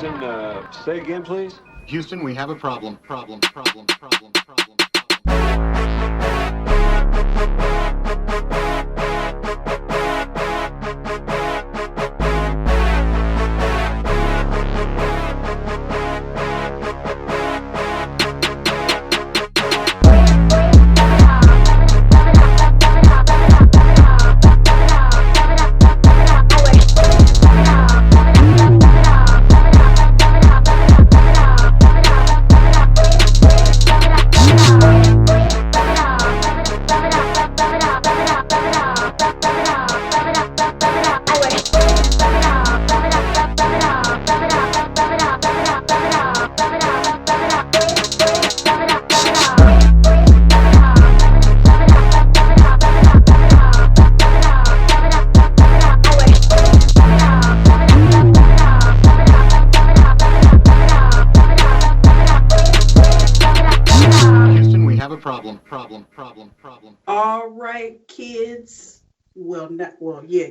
Houston, say again, please. Houston, we have a problem. All right, kids.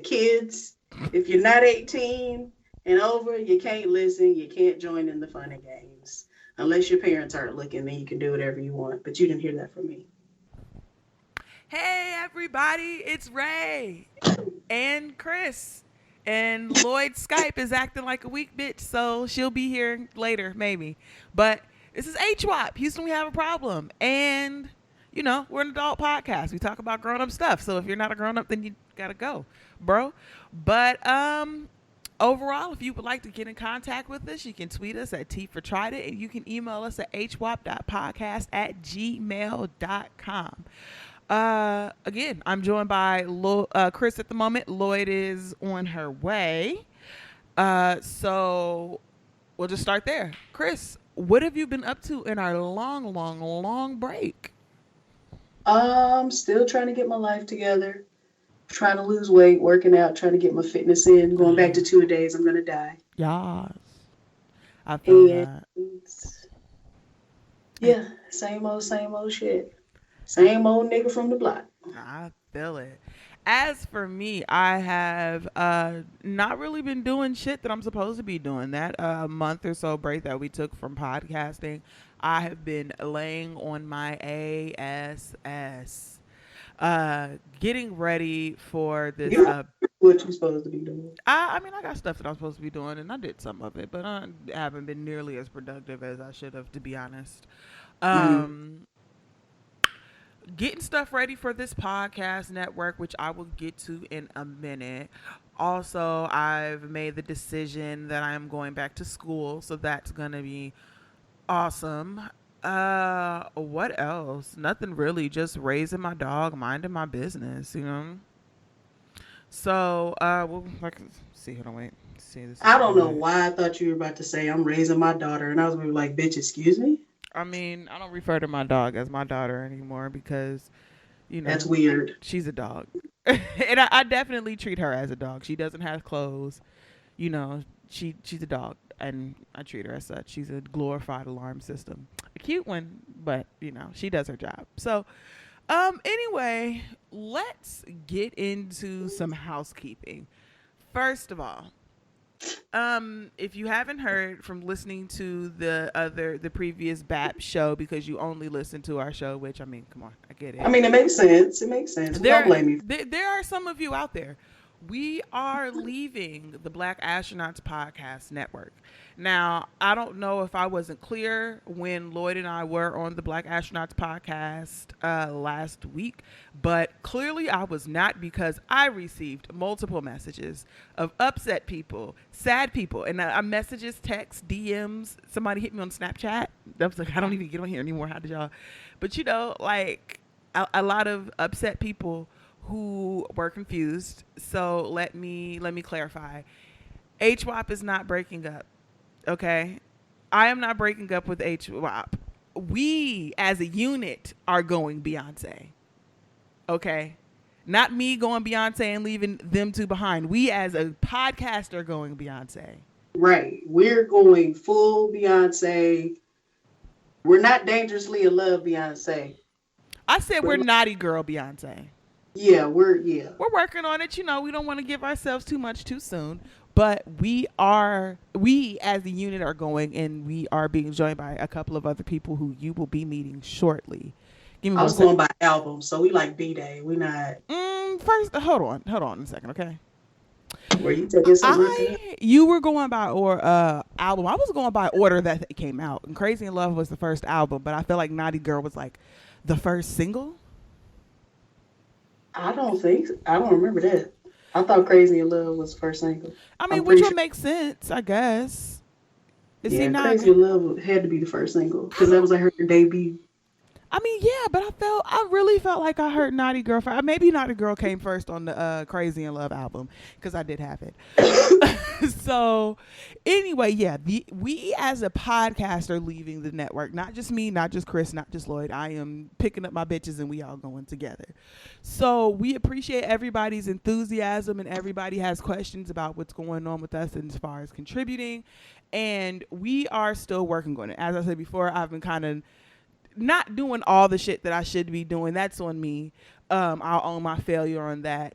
Kids. If you're not 18 and over, you can't listen. You can't join in the fun and games. Unless your parents aren't looking, then you can do whatever you want. But you didn't hear that from me. Hey, everybody. It's Rae and Krys. And Lloyd's Skype is acting like a weak bitch, so she'll be here later, maybe. But this is HWAP. Houston, we have a problem. And, you know, we're an adult podcast. We talk about grown-up stuff. So if you're not a grown-up, then you got to go, bro. But overall, if you would like to get in contact with us, you can tweet us at T for Tried It, and you can email us at hwap.podcast@gmail.com. Again, I'm joined by Krys at the moment. Lloyd is on her way. So we'll just start there. Krys, what have you been up to in our long break? Still trying to get my life together. Trying to lose weight, working out, trying to get my fitness in. Going back to 2 days, I'm going to die. Yes. I feel that. Yeah, same old shit. Same old nigga from the block. I feel it. As for me, I have not really been doing shit that I'm supposed to be doing. That month or so break that we took from podcasting, I have been laying on my ASS, getting ready for this. What you supposed to be doing? I mean, I got stuff that I'm supposed to be doing, and I did some of it, but I haven't been nearly as productive as I should have, to be honest. Getting stuff ready for this podcast network, which I will get to in a minute. Also, I've made the decision that I am going back to school, so that's going to be awesome. What else? Nothing really, just raising my dog, minding my business, you know? So, we'll see. Hold on, wait. See this. I don't know why I thought you were about to say I'm raising my daughter, and I was like, bitch, excuse me? I mean, I don't refer to my dog as my daughter anymore because, you know, that's weird. She's a dog. And I definitely treat her as a dog. She doesn't have clothes. You know, she's a dog, and I treat her as such. She's a glorified alarm system. A cute one, but, you know, she does her job. So, anyway, let's get into some housekeeping. First of all, if you haven't heard from listening to the previous BAP show, because you only listen to our show, which, I mean, come on, I get it. I mean, it makes sense. Don't blame me. There are some of you out there. We are leaving the Black Astronauts Podcast Network. Now, I don't know if I wasn't clear when Lloyd and I were on the Black Astronauts Podcast last week, but clearly I was not, because I received multiple messages of upset people, sad people, and messages, texts, DMs. Somebody hit me on Snapchat. I was like, I don't even get on here anymore. How did y'all? But, you know, like a lot of upset people who were confused. So let me clarify. HWAP is not breaking up. Okay? I am not breaking up with HWAP. We as a unit are going Beyonce. Okay? Not me going Beyonce and leaving them two behind. We as a podcast are going Beyonce. Right. We're going full Beyonce. We're not dangerously in love Beyonce. I said we're naughty girl Beyonce. Yeah, We're working on it. You know, we don't want to give ourselves too much too soon, but we as the unit are going, and we are being joined by a couple of other people who you will be meeting shortly. Give me I one was second. going by album, so we like B-Day. We not. First, hold on a second, okay? Were you taking some real good? You were going by album. I was going by order that they came out. And Crazy in Love was the first album, but I feel like Naughty Girl was like the first single. I don't think. I don't remember that. I thought Crazy in Love was the first single. I mean, I'm which pretty would sure. make sense, I guess. Yeah, Crazy in Love had to be the first single because that was like her debut. I mean, yeah, but I really felt like I heard Naughty Girl first. Maybe Naughty Girl came first on the Crazy in Love album because I did have it. So, anyway, yeah, we as a podcast are leaving the network. Not just me, not just Chris, not just Lloyd. I am picking up my bitches and we all going together. So we appreciate everybody's enthusiasm, and everybody has questions about what's going on with us as far as contributing. And we are still working on it. As I said before, I've been kind of not doing all the shit that I should be doing. That's on me. I'll own my failure on that.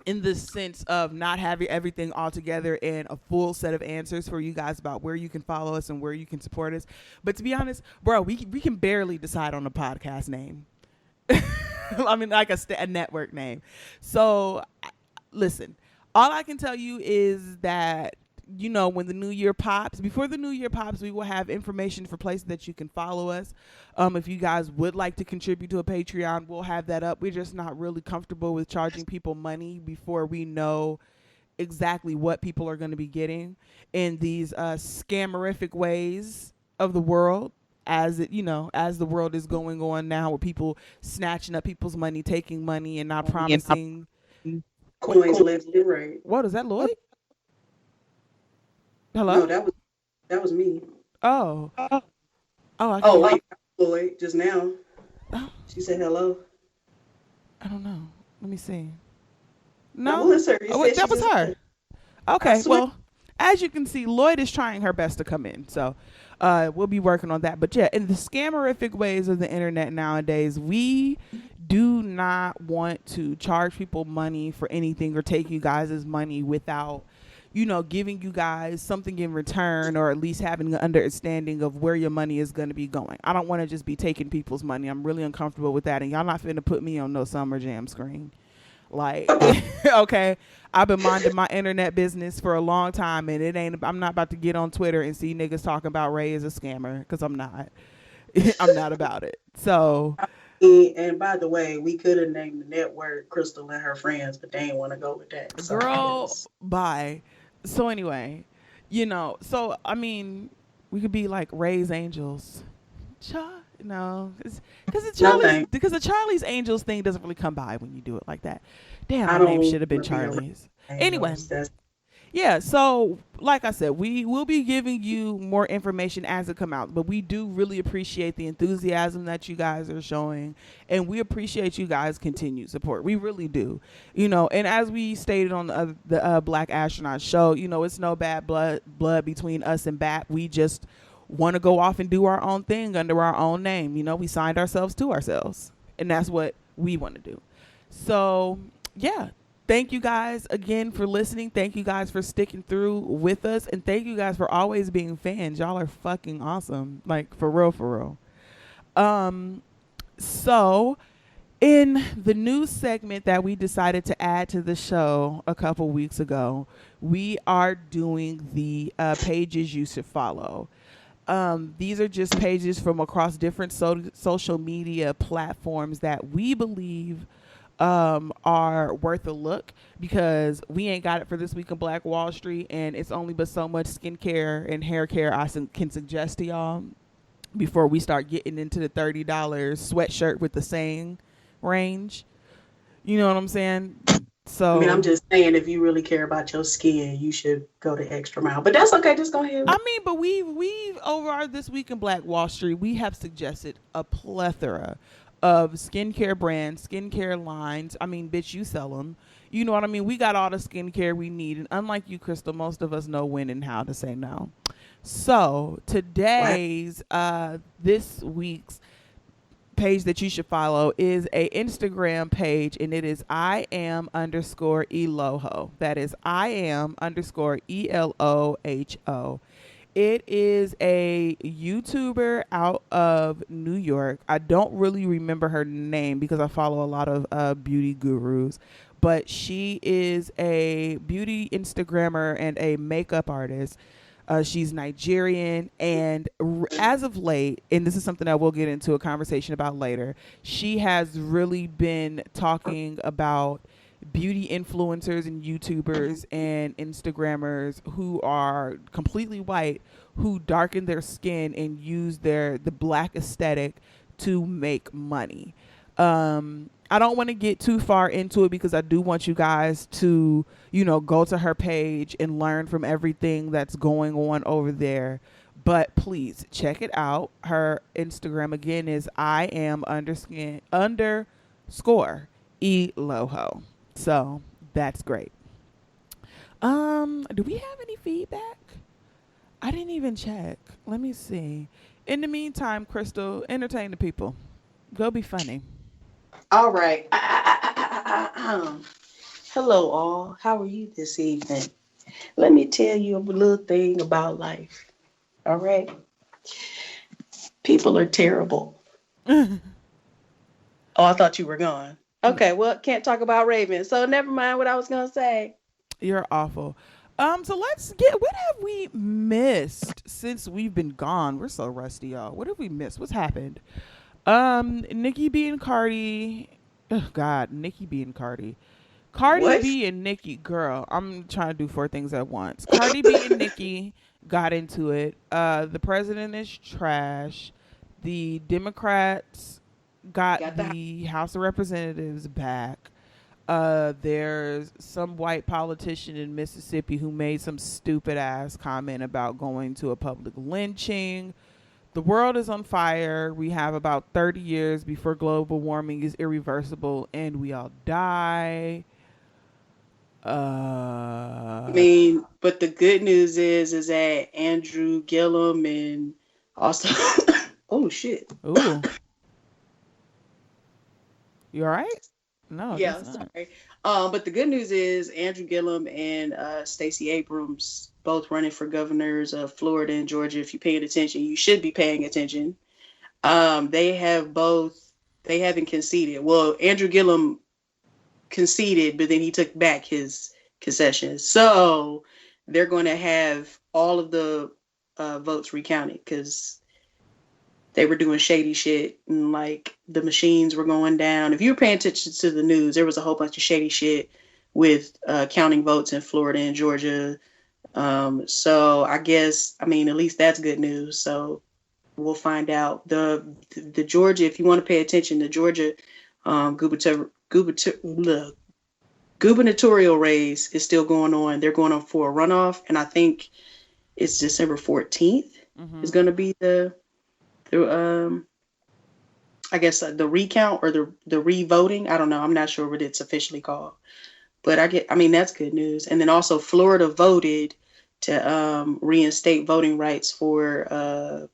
In the sense of not having everything all together and a full set of answers for you guys about where you can follow us and where you can support us. But to be honest, bro, we can barely decide on a podcast name. I mean, like a network name. So, listen, all I can tell you is that, you know, when the new year pops, before the new year pops, we will have information for places that you can follow us. If you guys would like to contribute to a Patreon, we'll have that up. We're just not really comfortable with charging people money before we know exactly what people are going to be getting in these scammerific ways of the world. As it, you know, as the world is going on now, with people snatching up people's money, taking money, and not promising Coins left and right. What is that, Lloyd? Hello? No, that was me. Oh. Oh, Wait, Lloyd, just now. Oh. She said hello. I don't know. Let me see. No, that was her. That was her. Okay, well, as you can see, Lloyd is trying her best to come in, so we'll be working on that. But yeah, in the scammerific ways of the internet nowadays, we do not want to charge people money for anything or take you guys' money without, you know, giving you guys something in return, or at least having an understanding of where your money is going to be going. I don't want to just be taking people's money. I'm really uncomfortable with that, and y'all not finna put me on no Summer Jam screen. Like, okay, I've been minding my internet business for a long time, and I'm not about to get on Twitter and see niggas talking about Rae as a scammer, because I'm not. I'm not about it. So. And by the way, we could have named the network Crystal and Her Friends, but they didn't want to go with that. So girl, bye. So anyway, you know, so I mean, we could be like Rae's Angels. No, because the Charlie's Angels thing doesn't really come by when you do it like that. Damn, my name should have been Charlie's. Anyway, yeah. So, like I said, we will be giving you more information as it come out, but we do really appreciate the enthusiasm that you guys are showing, and we appreciate you guys' continued support. We really do, you know. And as we stated on the Black Astronaut show, you know, it's no bad blood between us and BAP. We just want to go off and do our own thing under our own name. You know, we signed ourselves to ourselves, and that's what we want to do. So, yeah. Thank you guys again for listening. Thank you guys for sticking through with us. And thank you guys for always being fans. Y'all are fucking awesome. Like, for real, for real. So, in the new segment that we decided to add to the show a couple weeks ago, we are doing the pages you should follow. These are just pages from across different social media platforms that we believe are worth a look, because we ain't got it for This Week in Black Wall Street, and it's only but so much skincare and hair care I can suggest to y'all before we start getting into the $30 sweatshirt with the saying range. You know what I'm saying? So, I mean, I'm just saying, if you really care about your skin, you should go the extra mile. But that's okay. Just go ahead. I mean, but we've over our This Week in Black Wall Street, we have suggested a plethora of skincare brands, skincare lines. I mean, bitch, you sell them. You know what I mean? We got all the skincare we need. And unlike you, Crystal, most of us know when and how to say no. So today's, this week's page that you should follow is a Instagram page, and it is I am underscore Eloho. That is I am underscore ELOHO. It is a YouTuber out of New York. I don't really remember her name because I follow a lot of beauty gurus, but she is a beauty Instagrammer and a makeup artist. She's Nigerian, and as of late, and this is something that we'll get into a conversation about later, she has really been talking about beauty influencers and YouTubers and Instagrammers who are completely white, who darken their skin and use the black aesthetic to make money. I don't want to get too far into it because I do want you guys to, go to her page and learn from everything that's going on over there. But please check it out. Her Instagram again is I am underscore Eloho. So that's great. Do we have any feedback? I didn't even check. Let me see. In the meantime, Crystal, entertain the people. Go be funny. All right. Hello, all. How are you this evening? Let me tell you a little thing about life. All right. People are terrible. Oh, I thought you were gone. Okay, well, can't talk about Raven, so never mind what I was gonna say. You're awful. So what have we missed since we've been gone? We're so rusty, y'all. What have we missed? What's happened? Nicki B and Cardi. Oh God, Nicki B and Cardi. Cardi What? B and Nicki, girl, I'm trying to do 4 things at once. Cardi B and Nicki got into it. The president is trash. The Democrats got the House of Representatives back. There's some white politician in Mississippi who made some stupid ass comment about going to a public lynching. The world is on fire. We have about 30 years before global warming is irreversible and we all die. I mean, but the good news is that Andrew Gillum and also oh shit. Ooh. You all right? No. Yeah, sorry. But the good news is Andrew Gillum and Stacey Abrams both running for governors of Florida and Georgia. If you're paying attention, you should be paying attention. They haven't conceded. Well, Andrew Gillum conceded, but then he took back his concessions. So they're going to have all of the votes recounted because they were doing shady shit and like the machines were going down. If you were paying attention to the news, there was a whole bunch of shady shit with counting votes in Florida and Georgia. So I guess, I mean, at least that's good news. So we'll find out. The Georgia, if you want to pay attention, the Georgia gubernatorial race is still going on. They're going on for a runoff, and I think it's December 14th is going to be the the recount or the re-voting. I don't know. I'm not sure what it's officially called, but I mean, that's good news. And then also Florida voted to reinstate voting rights for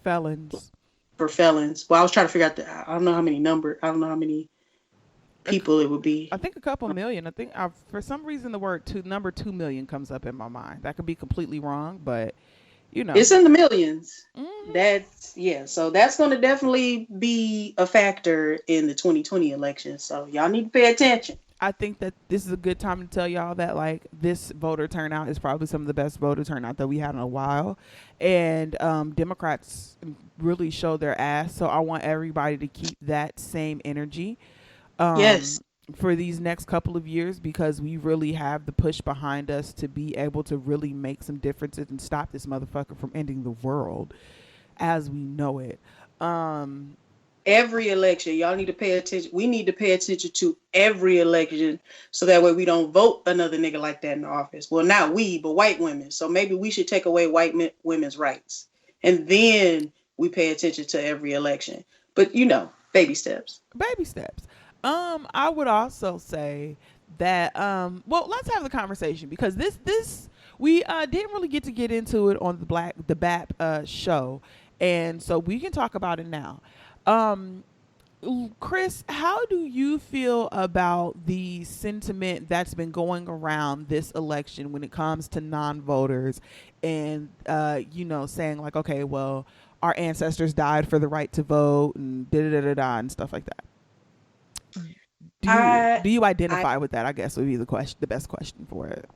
felons. Well, I was trying to figure out I don't know how many people it would be. I think a couple million. I think for some reason the word number 2 million comes up in my mind. That could be completely wrong, but it's in the millions. Mm-hmm. So that's going to definitely be a factor in the 2020 election. So y'all need to pay attention. I think that this is a good time to tell y'all that like this voter turnout is probably some of the best voter turnout that we had in a while, and Democrats really show their ass. So I want everybody to keep that same energy. Yes. For these next couple of years, because we really have the push behind us to be able to really make some differences and stop this motherfucker from ending the world as we know it. Every election, y'all need to pay attention. We need to pay attention to every election so that way we don't vote another nigga like that in office. Well, not we, but white women. So maybe we should take away white women's rights. And then we pay attention to every election. But, baby steps. Baby steps. I would also say that, let's have the conversation because this we didn't really get into it on the BAP show, and so we can talk about it now. Krys, how do you feel about the sentiment that's been going around this election when it comes to non-voters and, saying like, okay, well, our ancestors died for the right to vote and da da da da and stuff like that? Do you I do you I identify with that? I guess would be the best question for it.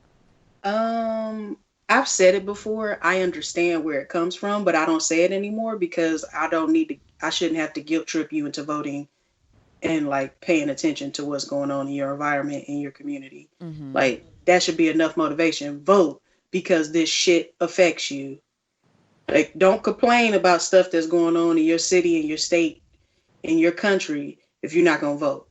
um I've said it before. I understand where it comes from, but I don't say it anymore because I shouldn't have to guilt trip you into voting and like paying attention to what's going on in your environment in your community. Mm-hmm. Like that should be enough motivation. Vote because this shit affects you. Like don't complain about stuff that's going on in your city, in your state, in your country if you're not gonna vote.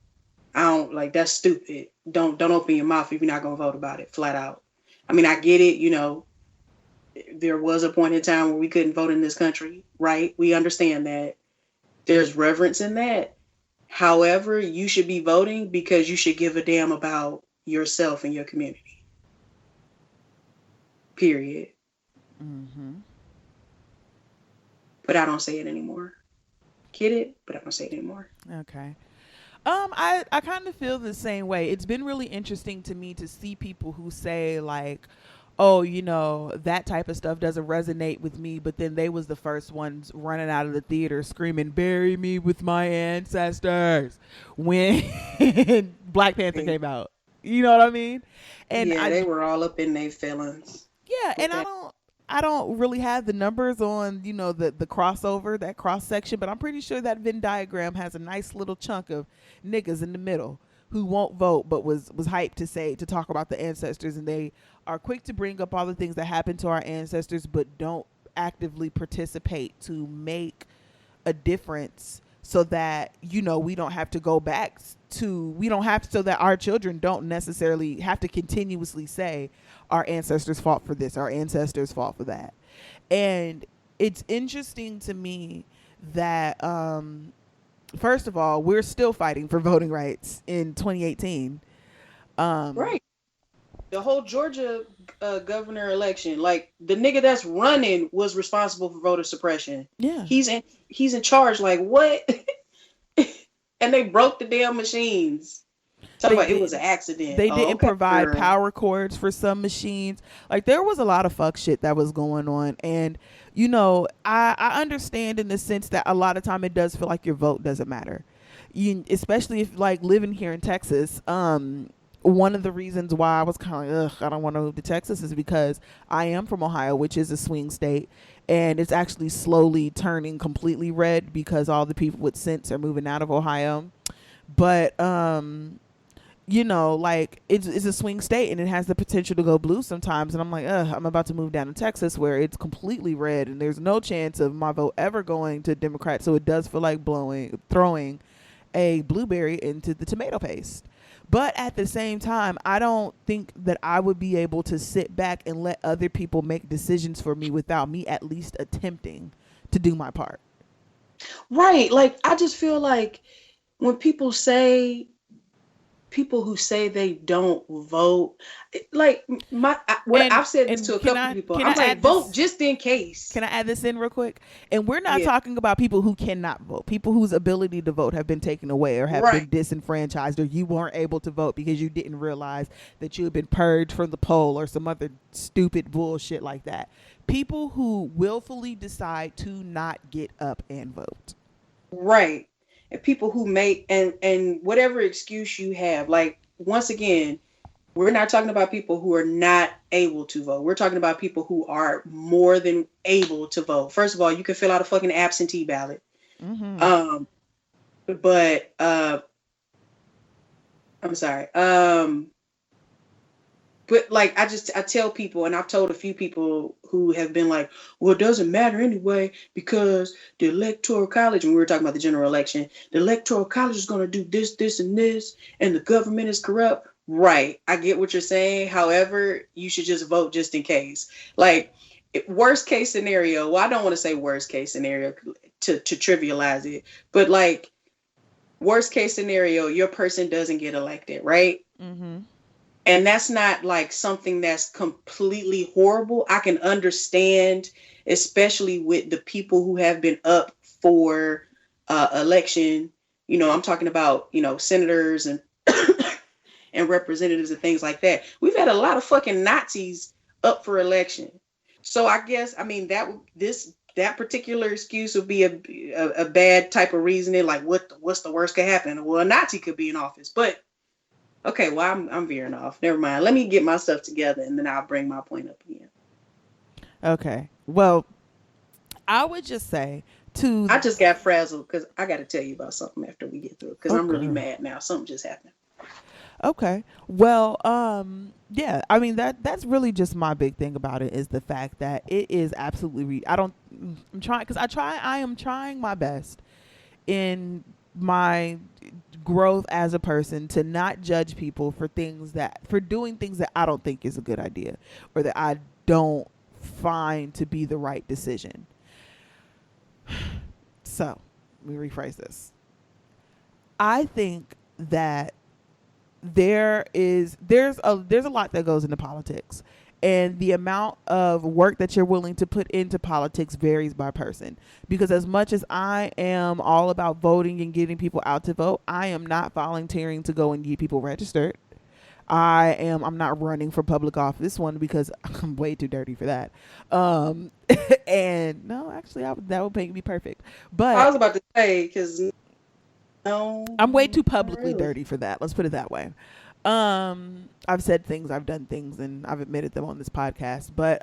I don't like that's stupid. Don't open your mouth if you're not gonna vote about it flat out. I mean, I get it, there was a point in time where we couldn't vote in this country, right? We understand that. There's reverence in that. However, you should be voting because you should give a damn about yourself and your community. Period. Mm-hmm. But I don't say it anymore. Get it? But I don't say it anymore. Okay. I kind of feel the same way. It's been really interesting to me to see people who say like, oh, that type of stuff doesn't resonate with me, but then they was the first ones running out of the theater screaming, bury me with my ancestors when Black Panther came out. You know what I mean? And yeah, they were all up in their feelings. Yeah, and I don't really have the numbers on, the crossover, that cross section, but I'm pretty sure that Venn diagram has a nice little chunk of niggas in the middle who won't vote but was hyped to talk about the ancestors, and they are quick to bring up all the things that happened to our ancestors but don't actively participate to make a difference so that we don't have to go back so that our children don't necessarily have to continuously say our ancestors fought for this, our ancestors fought for that. And it's interesting to me that first of all, we're still fighting for voting rights in 2018. Right. The whole Georgia governor election, like the nigga that's running was responsible for voter suppression. Yeah. He's in charge. Like what? And they broke the damn machines. It was an accident. They didn't provide power cords for some machines. Like there was a lot of fuck shit that was going on. And, I understand in the sense that a lot of time it does feel like your vote doesn't matter. Especially if like living here in Texas, one of the reasons why I was kind of like, I don't want to move to Texas is because I am from Ohio, which is a swing state, and it's actually slowly turning completely red because all the people with sense are moving out of Ohio. But, like it's a swing state and it has the potential to go blue sometimes. And I'm like, I'm about to move down to Texas where it's completely red and there's no chance of my vote ever going to Democrat. So it does feel like throwing a blueberry into the tomato paste. But at the same time, I don't think that I would be able to sit back and let other people make decisions for me without me at least attempting to do my part. Right. Like, I just feel like when people who say they don't vote, like I've said this to a couple of people. I'm like, vote just in case. Can I add this in real quick? And we're not talking about people who cannot vote, people whose ability to vote have been taken away or have been disenfranchised, or you weren't able to vote because you didn't realize that you had been purged from the poll or some other stupid bullshit like that. People who willfully decide to not get up and vote. Right. And people who make and whatever excuse you have, like once again, we're not talking about people who are not able to vote. We're talking about people who are more than able to vote. First of all, you can fill out a fucking absentee ballot. Mm-hmm. But I'm sorry. But like I tell people, and I've told a few people who have been like, well, it doesn't matter anyway because the electoral college, when we were talking about the general election, the electoral college is going to do this, this, and this, and the government is corrupt. Right. I get what you're saying. However, you should just vote just in case. Like worst case scenario. Well, I don't want to say worst case scenario to trivialize it, but like worst case scenario, your person doesn't get elected. Right. Mm-hmm. And that's not like something that's completely horrible. I can understand, especially with the people who have been up for election, I'm talking about, senators and and representatives and things like that. We've had a lot of fucking Nazis up for election. So I guess, I mean, that particular excuse would be a bad type of reasoning. Like, what's the worst could happen? Well, a Nazi could be in office. But okay, well, I'm veering off. Never mind. Let me get my stuff together, and then I'll bring my point up again. Okay. Well, I would just say I just got frazzled because I got to tell you about something after we get through, because I'm really Okay. mad now. Something just happened. Okay. Well, yeah, I mean that's really just my big thing about it is the fact that it is absolutely I'm trying because I am trying my best in my growth as a person to not judge people for doing things that I don't think is a good idea or that I don't find to be the right decision. So, let me rephrase this. I think that there's a lot that goes into politics, and the amount of work that you're willing to put into politics varies by person, because as much as I am all about voting and getting people out to vote, I am not volunteering to go and get people registered. I'm not running for public office, one, because I'm way too dirty for that. And no, actually that would make me perfect, I was but about to say, because no, I'm way too not publicly really. dirty for that. Let's put it that way. I've said things, I've done things, and I've admitted them on this podcast. But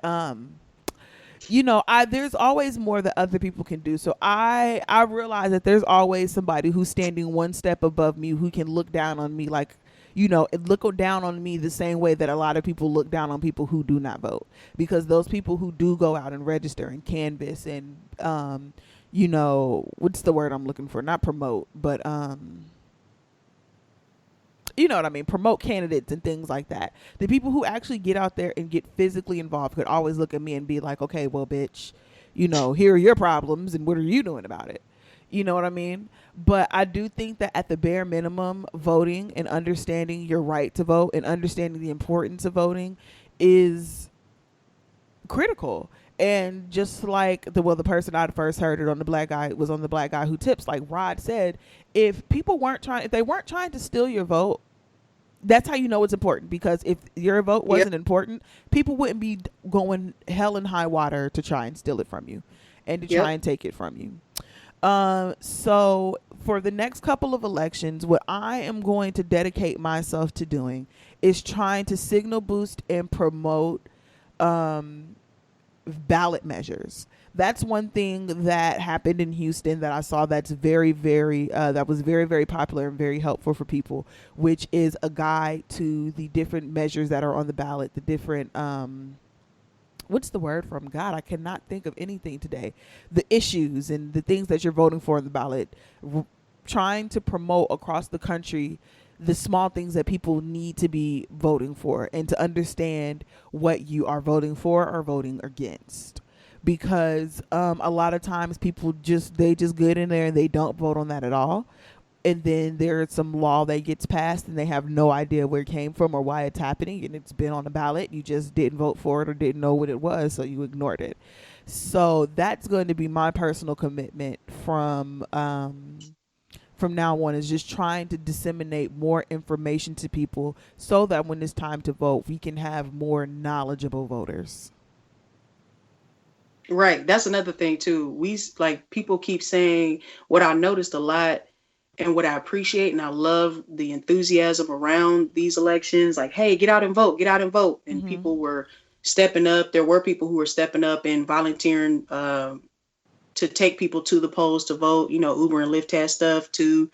there's always more that other people can do. So I realize that there's always somebody who's standing one step above me who can look down on me look down on me the same way that a lot of people look down on people who do not vote, because those people who do go out and register and canvass and what's the word I'm looking for? Not promote, but you know what I mean? Promote candidates and things like that. The people who actually get out there and get physically involved could always look at me and be like, okay, well, bitch, here are your problems and what are you doing about it? You know what I mean? But I do think that at the bare minimum, voting and understanding your right to vote and understanding the importance of voting is critical. And just like the person I first heard it on, the black guy was on the Black Guy Who Tips, like Rod said, if they weren't trying to steal your vote, that's how you know it's important. Because if your vote wasn't important, people wouldn't be going hell and high water to try and steal it from you and to try and take it from you. So for the next couple of elections, what I am going to dedicate myself to doing is trying to signal boost and promote ballot measures. That's one thing that happened in Houston that I saw that's very, very, that was very, very popular and very helpful for people, which is a guide to the different measures that are on the ballot, the different, what's the word from? God, I cannot think of anything today. The issues and the things that you're voting for on the ballot, trying to promote across the country the small things that people need to be voting for and to understand what you are voting for or voting against. Because a lot of times people just good in there and they don't vote on that at all. And then there's some law that gets passed and they have no idea where it came from or why it's happening, and it's been on the ballot. You just didn't vote for it or didn't know what it was, so you ignored it. So that's going to be my personal commitment from now on, is just trying to disseminate more information to people so that when it's time to vote, we can have more knowledgeable voters. Right. That's another thing too. People keep saying, what I noticed a lot and what I appreciate and I love the enthusiasm around these elections, like, hey, get out and vote, get out and vote. And people were stepping up. There were people who were stepping up and volunteering to take people to the polls to vote. Uber and Lyft has stuff too.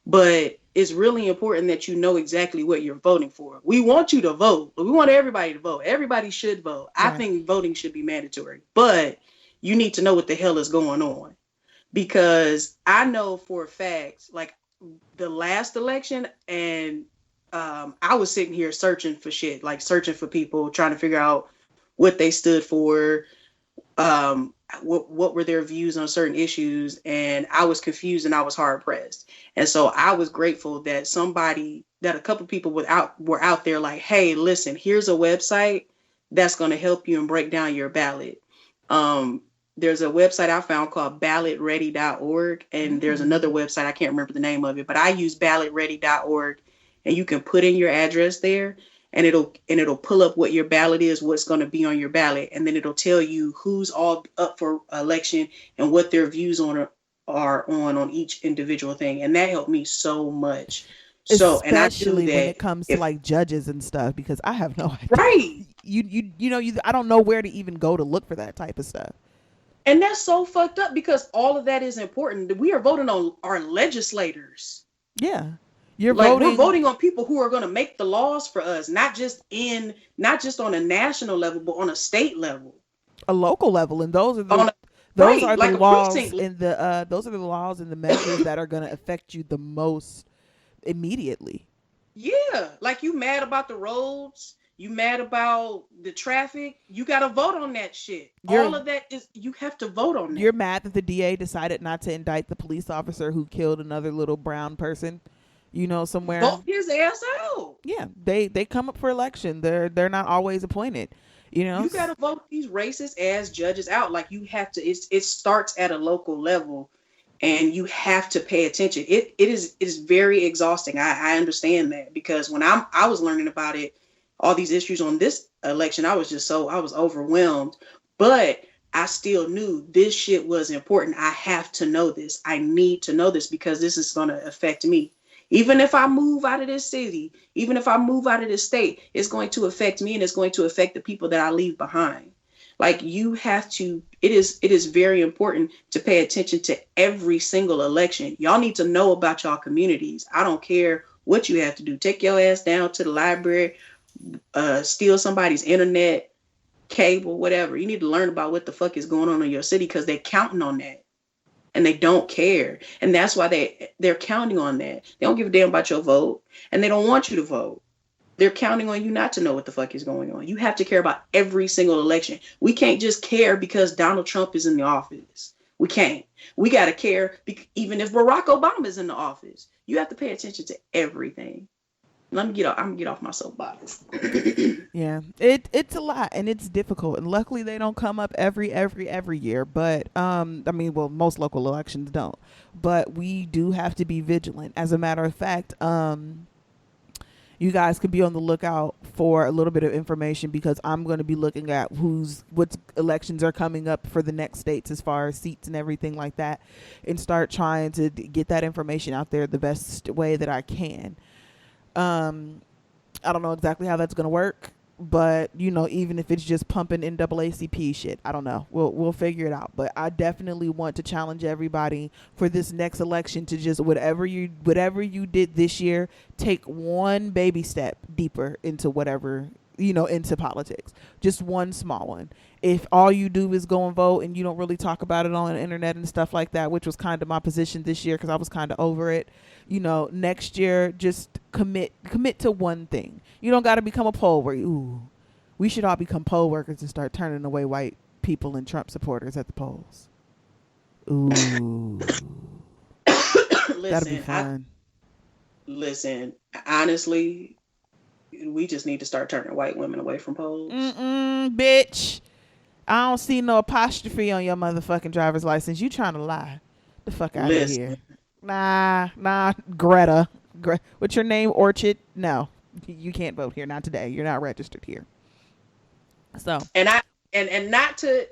But it's really important that you know exactly what you're voting for. We want you to vote. We want everybody to vote. Everybody should vote. Right. I think voting should be mandatory. But you need to know what the hell is going on. Because I know for a fact, like the last election, and I was sitting here searching for shit, like searching for people, trying to figure out what they stood for, what were their views on certain issues, and I was confused and I was hard pressed. And so I was grateful that a couple people were out there like, hey, listen, here's a website that's going to help you and break down your ballot. there's a website I found called ballotready.org, and there's another website, I can't remember the name of it, but I use ballotready.org, and you can put in your address there, and it'll pull up what your ballot is, what's going to be on your ballot, and then it'll tell you who's all up for election and what their views are on each individual thing, and that helped me so much. So, and I do Especially that when it comes to like judges and stuff, because I have no idea. right. I don't know where to even go to look for that type of stuff. And that's so fucked up because all of that is important. We are voting on our legislators. Yeah. We're voting on people who are going to make the laws for us, not just on a national level, but on a state level, a local level, and those are the laws in the those are the laws and the measures that are going to affect you the most immediately. Yeah, like you mad about the roads, you mad about the traffic, you got to vote on that shit. All of that is, you have to vote on that. You're mad that the DA decided not to indict the police officer who killed another little brown person, somewhere. Vote his ass out. Yeah, they come up for election. They're not always appointed. You got to vote these racist ass judges out. Like you have to. It starts at a local level, and you have to pay attention. It is very exhausting. I understand that, because when I was learning about it, all these issues on this election, I was overwhelmed. But I still knew this shit was important. I have to know this. I need to know this because this is going to affect me. Even if I move out of this city, even if I move out of this state, it's going to affect me, and it's going to affect the people that I leave behind. Like you have to, it is very important to pay attention to every single election. Y'all need to know about y'all communities. I don't care what you have to do. Take your ass down to the library, steal somebody's internet, cable, whatever. You need to learn about what the fuck is going on in your city, because they're counting on that. And they don't care. And that's why they're counting on that. They don't give a damn about your vote, and they don't want you to vote. They're counting on you not to know what the fuck is going on. You have to care about every single election. We can't just care because Donald Trump is in the office. We can't. We got to care even if Barack Obama is in the office. You have to pay attention to everything. I'm gonna get off my soapbox. Yeah, it's a lot, and it's difficult, and luckily they don't come up every year. But most local elections don't. But we do have to be vigilant. As a matter of fact, you guys can be on the lookout for a little bit of information, because I'm going to be looking at what elections are coming up for the next states as far as seats and everything like that, and start trying to get that information out there the best way that I can. I don't know exactly how that's going to work, but even if it's just pumping NAACP shit, I don't know. We'll figure it out. But I definitely want to challenge everybody for this next election to just whatever you did this year, take one baby step deeper into whatever, into politics. Just one small one. If all you do is go and vote and you don't really talk about it on the internet and stuff like that, which was kind of my position this year because I was kind of over it, next year just commit to one thing. You don't got to become a poll worker. We should all become poll workers and start turning away white people and Trump supporters at the polls. Ooh. That'll be fun. Listen, honestly, we just need to start turning white women away from polls. Bitch. I don't see no apostrophe on your motherfucking driver's license. You trying to lie. The fuck out of here. Nah, Greta. What's your name? Orchid? No, you can't vote here. Not today. You're not registered here. So not to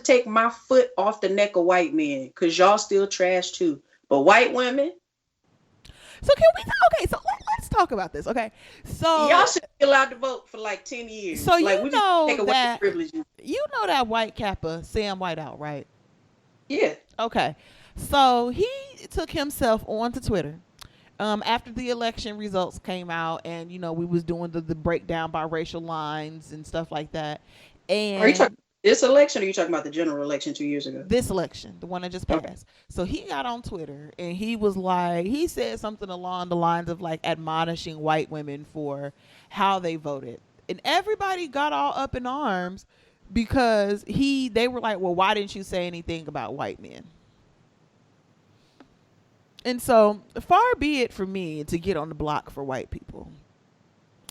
take my foot off the neck of white men, because y'all still trash too. But white women. So can we? Okay, so let's talk about this. Okay, so y'all should be allowed to vote for like 10 years. So like, we know take away that privileges. You know that white Kappa Sam Whiteout, right? Yeah. Okay, so he took himself onto Twitter after the election results came out, and we was doing the breakdown by racial lines and stuff like that. And are you talking this election, or are you talking about the general election 2 years ago? This election, the one that just passed. Okay. So he got on Twitter and he said something along the lines of like admonishing white women for how they voted, and everybody got all up in arms because they were like, well, why didn't you say anything about white men? And so far be it for me to get on the block for white people.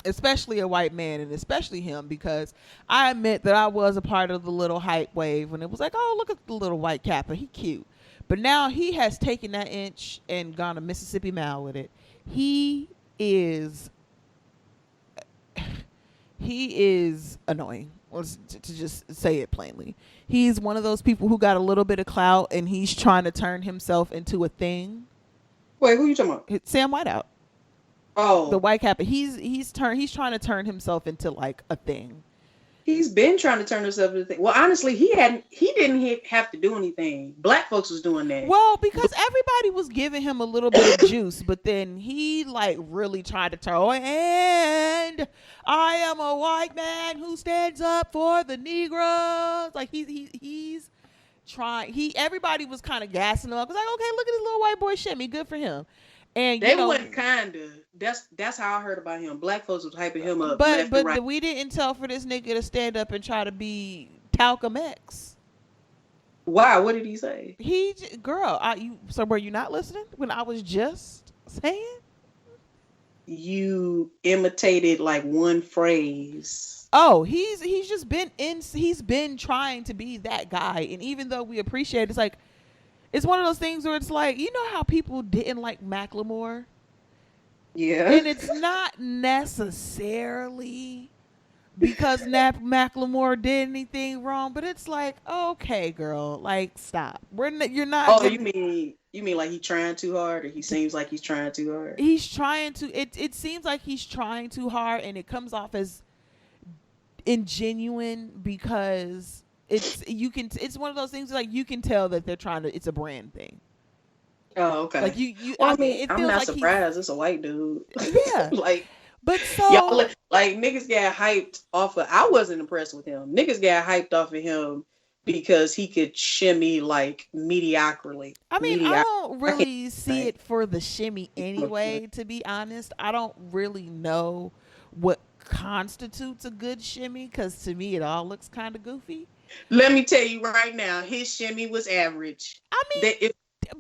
especially a white man, and especially him, because I admit that I was a part of the little hype wave when it was like, oh, look at the little white Kappa, he cute. But now he has taken that inch and gone a Mississippi Mile with it. He is annoying. To just say it plainly, he's one of those people who got a little bit of clout and he's trying to turn himself into a thing. Wait, who you talking about? It's Sam Whiteout. Oh, The white Kappa. He's trying to turn himself into like a thing. he's been trying to turn himself into a thing. Well, honestly, he didn't have to do anything. Black folks was doing that. Well, because everybody was giving him a little bit of juice, but then he like really tried to turn. Oh, and I am a white man who stands up for the Negroes. Like he's trying. Everybody was kind of gassing him up. It was like, okay, look at this little white boy shimmy. Good for him. And They wasn't kinda. That's how I heard about him. Black folks was hyping him up. but right. we didn't tell for this nigga to stand up and try to be Talcum X. Why? What did he say? So were you not listening when I was just saying? You imitated like one phrase. Oh, he's just been he's been trying to be that guy, and even though we appreciate it, it's like it's one of those things where it's like, you know how people didn't like Macklemore? Yeah. And it's not necessarily because Macklemore did anything wrong, but it's like, okay, girl, like stop. You're not. Oh, you mean like he trying too hard, or he seems like he's trying too hard? He's trying to. It seems like he's trying too hard, and it comes off as ingenuine because it's one of those things like you can tell that they're trying to. It's a brand thing. Oh, okay. Like Well, I mean, it I'm feels not like surprised. It's a white dude. Yeah. Like, but so y'all, like niggas got hyped off of. I wasn't impressed with him. Niggas got hyped off of him because he could shimmy like mediocrily. I mean, I don't really see it for the shimmy anyway, to be honest. I don't really know what constitutes a good shimmy because to me it all looks kind of goofy. Let me tell you right now, his shimmy was average. I mean,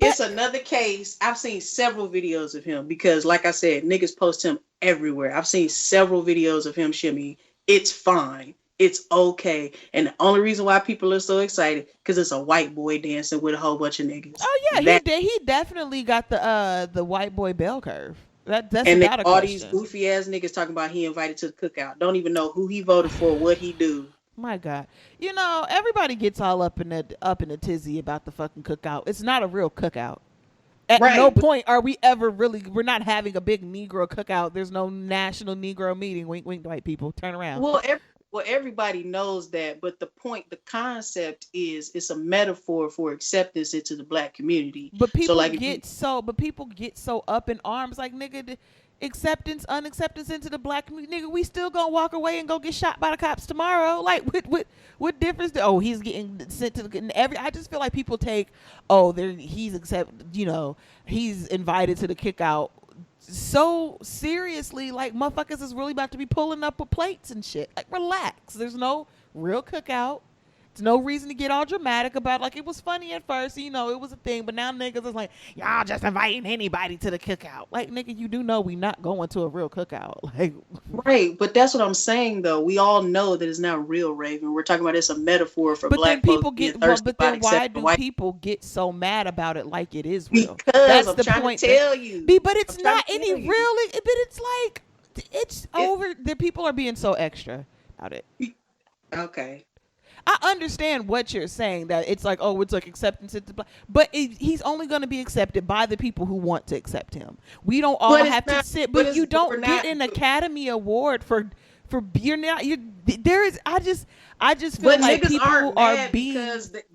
it's another case. I've seen several videos of him because, like I said, niggas post him everywhere. I've seen several videos of him shimmy. It's fine. It's okay. And the only reason why people are so excited because it's a white boy dancing with a whole bunch of niggas. Oh yeah, he definitely got the white boy bell curve. That's and not a all question. These goofy ass niggas talking about he invited to the cookout. Don't even know who he voted for, what he do. My God, you know everybody gets all up in a tizzy about the fucking cookout. It's not a real cookout. At no point are we ever really. We're not having a big Negro cookout. There's no national Negro meeting. Wink, wink, white people. Turn around. Well, everybody knows that, but the concept is it's a metaphor for acceptance into the black community. But people so, get so up in arms, like nigga, acceptance, unacceptance into the black community. Nigga, we still gonna walk away and go get shot by the cops tomorrow. Like, what difference? He's getting sent to the I just feel like people take, he's invited to the cookout so seriously, like motherfuckers is really about to be pulling up with plates and shit. Like, relax. There's no real cookout. There's no reason to get all dramatic about like it was funny at first, it was a thing, but now niggas is like, y'all just inviting anybody to the cookout. Like, nigga, you do know we not going to a real cookout. Like, right, but that's what I'm saying though. We all know that it's not real, Raven. We're talking about it's a metaphor for black folks being thirsty. But then why do people get so mad about it like it is real? Because that's I'm the trying point. To tell you. But it's not any real. But it's like it's over. The people are being so extra about it. Okay. I understand what you're saying, that it's like, it's like acceptance, but he's only going to be accepted by the people who want to accept him. We don't all have to sit, but you don't get an Academy Award for you're not. There is. I just feel like people are being.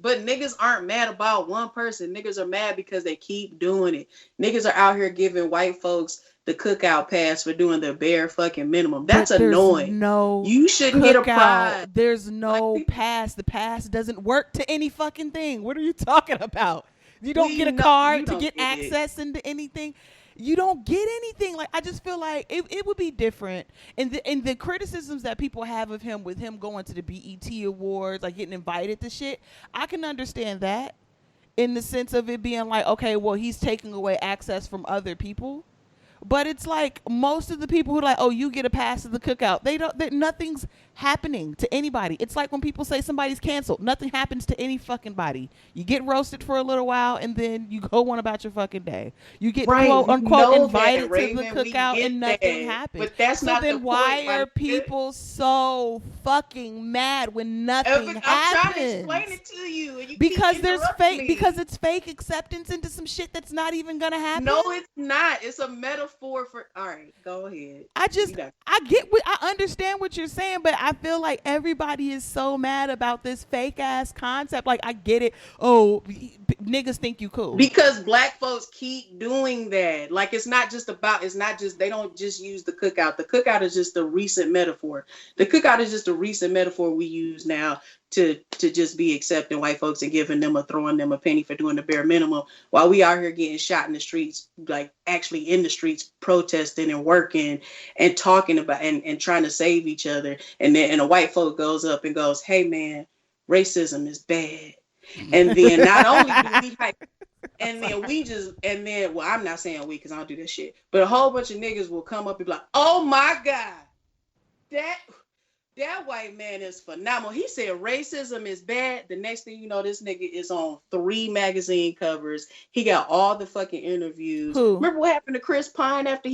But niggas aren't mad about one person. Niggas are mad because they keep doing it. Niggas are out here giving white folks the cookout pass for doing the bare fucking minimum. That's annoying. You shouldn't get a prize. There's no pass. The pass doesn't work to any fucking thing. What are you talking about? You don't get a card to get access into anything. You don't get anything. Like, I just feel like it would be different. And the criticisms that people have of him, with him going to the BET Awards, like getting invited to shit, I can understand that in the sense of it being like, okay, well, he's taking away access from other people. But it's like most of the people who are like, oh, you get a pass to the cookout. Nothing's happening to anybody. It's like when people say somebody's canceled. Nothing happens to any fucking body. You get roasted for a little while and then you go on about your fucking day. You get quote unquote invited to the cookout and nothing happens. But that's not the point. Why are people so fucking mad when nothing happens? I'm trying to explain it to you. And you because there's fake, because it's fake acceptance into some shit that's not even gonna happen. No, it's not. It's a metaphor for. All right, go ahead. I understand what you're saying, but I feel like everybody is so mad about this fake ass concept. Like, I get it. Oh, niggas think you cool because black folks keep doing that. Like, it's not just they don't just use the cookout. The cookout is just a recent metaphor. The cookout is just a recent metaphor we use now to just be accepting white folks and throwing them a penny for doing the bare minimum, while we out here getting shot in the streets, like actually in the streets protesting and working and talking about and trying to save each other. And then a white folk goes up and goes, hey man, racism is bad. And then not only do we hype, well, I'm not saying we because I don't do that shit, but a whole bunch of niggas will come up and be like, oh my God, that white man is phenomenal. He said racism is bad. The next thing you know, this nigga is on 3 magazine covers. He got all the fucking interviews. Who? Remember what happened to Chris Pine after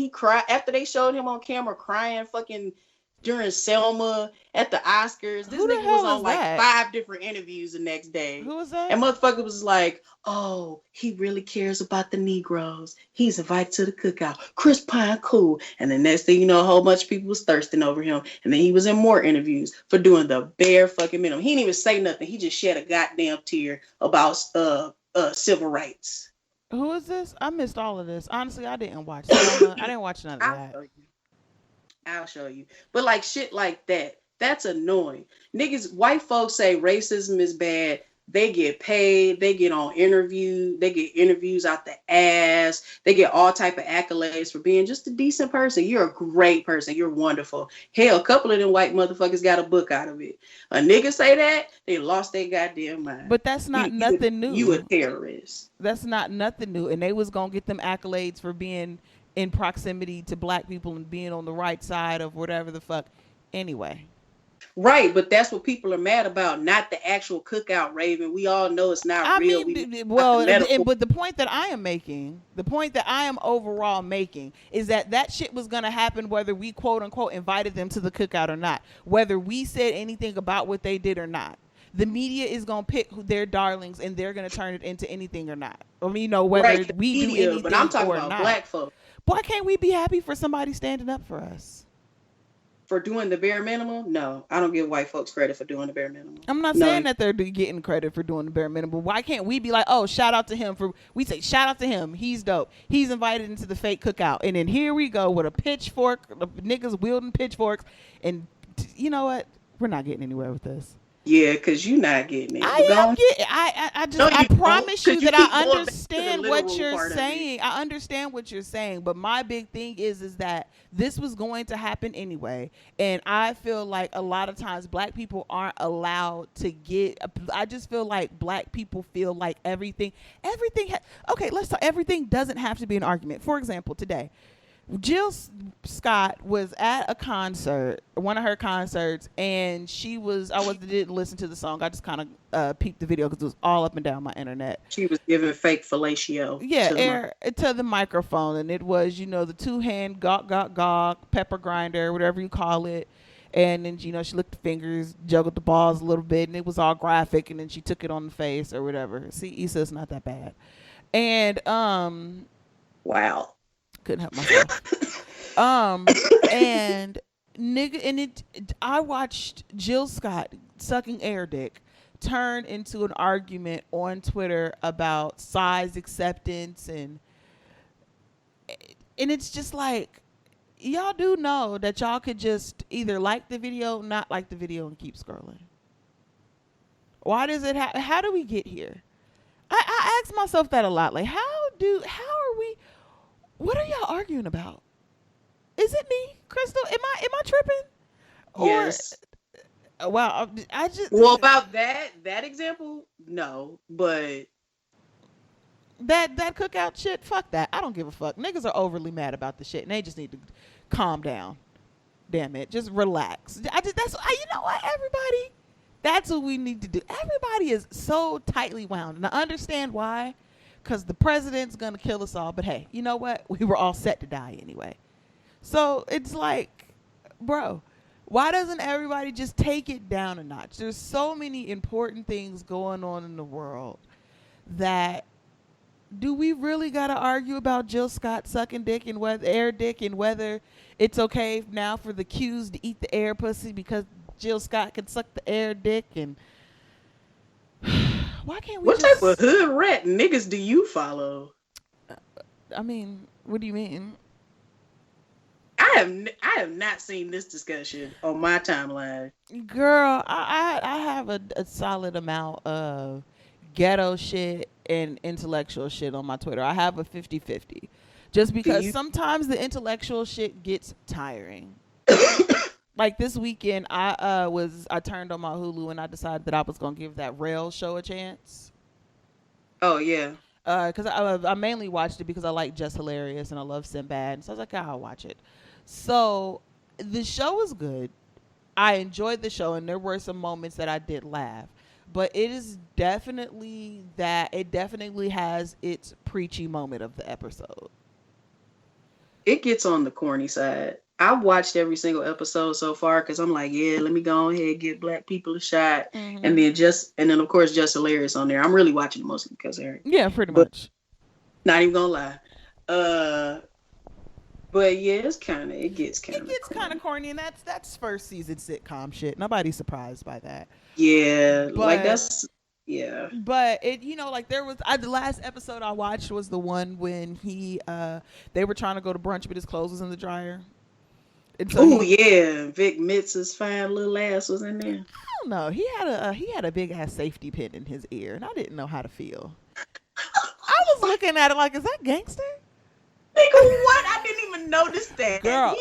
they showed him on camera crying fucking during Selma at the Oscars? This nigga was on like 5 different interviews the next day. Who was that? And motherfucker was like, oh, he really cares about the Negroes. He's invited to the cookout. Chris Pine, cool. And the next thing you know, a whole bunch of people was thirsting over him. And then he was in more interviews for doing the bare fucking minimum. He didn't even say nothing. He just shed a goddamn tear about civil rights. Who is this? I missed all of this. Honestly, I didn't watch Selma. I didn't watch none of that. I'll show you. But like shit like that, that's annoying. Niggas, white folks say racism is bad. They get paid. They get on interview. They get interviews out the ass. They get all type of accolades for being just a decent person. You're a great person. You're wonderful. Hell, a couple of them white motherfuckers got a book out of it. A nigga say that, they lost their goddamn mind. But that's not nothing new. You a terrorist. That's not nothing new. And they was gonna get them accolades for being in proximity to black people and being on the right side of whatever the fuck. Anyway. Right, but that's what people are mad about, not the actual cookout, Raven. We all know it's not real. But the point that I am making, the point that I am overall making, is that shit was going to happen whether we quote unquote invited them to the cookout or not, whether we said anything about what they did or not. The media is going to pick their darlings and they're going to turn it into anything or not. I mean, whether we do anything but I'm talking about not. Black folks. Why can't we be happy for somebody standing up for us? For doing the bare minimum? No, I don't give white folks credit for doing the bare minimum. I'm not saying that they're getting credit for doing the bare minimum. Why can't we be like, oh, shout out to him we say, shout out to him. He's dope. He's invited into the fake cookout. And then here we go with a pitchfork, niggas wielding pitchforks. And you know what? We're not getting anywhere with this. Yeah, because you're not getting it. I promise you that I understand what you're saying. I understand what you're saying, but my big thing is that this was going to happen anyway, and I feel like a lot of times black people aren't allowed to get. I just feel like black people feel like everything. Let's talk. Everything doesn't have to be an argument. For example, today, Jill Scott was at a concert, one of her concerts, and I didn't listen to the song. I just kind of peeped the video because it was all up and down my internet. She was giving fake fellatio. Yeah, to the microphone, and it was, the 2-hand gawk, pepper grinder, whatever you call it. And then, she licked the fingers, juggled the balls a little bit, and it was all graphic, and then she took it on the face or whatever. See, Issa, it's not that bad. And, wow. Couldn't help myself. I watched Jill Scott sucking air dick turn into an argument on Twitter about size acceptance, and it's just like, y'all do know that y'all could just either like the video, not like the video, and keep scrolling. Why does it how do we get here? I ask myself that a lot. Like, how are we? What are y'all arguing about? Is it me, Crystal? Am I tripping? Yes. Wow. Well, about that example, no. But That cookout shit, fuck that. I don't give a fuck. Niggas are overly mad about the shit, and they just need to calm down. Damn it, just relax. You know what, everybody? That's what we need to do. Everybody is so tightly wound, and I understand why, because the president's gonna kill us all. But hey, you know what? We were all set to die anyway. So it's like, bro, why doesn't everybody just take it down a notch? There's so many important things going on in the world that do we really got to argue about Jill Scott sucking dick and whether air dick and whether it's okay now for the Qs to eat the air pussy because Jill Scott can suck the air dick? And why can't we what type of hood rat niggas do you follow? I mean, what do you mean? I have not seen this discussion on my timeline. Girl, I have a solid amount of ghetto shit and intellectual shit on my Twitter. I have a 50-50. Just because sometimes the intellectual shit gets tiring. Like this weekend, I turned on my Hulu and I decided that I was gonna give that Rail show a chance. Oh yeah. Because I mainly watched it because I like Just Hilarious and I love Sinbad, so I was like, I'll watch it. So the show was good. I enjoyed the show, and there were some moments that I did laugh. But it is definitely it definitely has its preachy moment of the episode. It gets on the corny side. I've watched every single episode so far because I'm like, yeah, let me go ahead and give black people a shot. Mm-hmm. And then of course Just Hilarious on there. I'm really watching it mostly because of her. Yeah, pretty much. Not even gonna lie. But yeah, it gets kind of corny, and that's first season sitcom shit. Nobody's surprised by that. Yeah, like that's yeah. But it, like there was the last episode I watched was the one when they were trying to go to brunch, but his clothes was in the dryer. So yeah, Vic Mitz's fine little ass was in there. I don't know. He had a big ass safety pin in his ear, and I didn't know how to feel. I was looking at it like, is that gangster? Nigga, what? I didn't even notice that. Girl,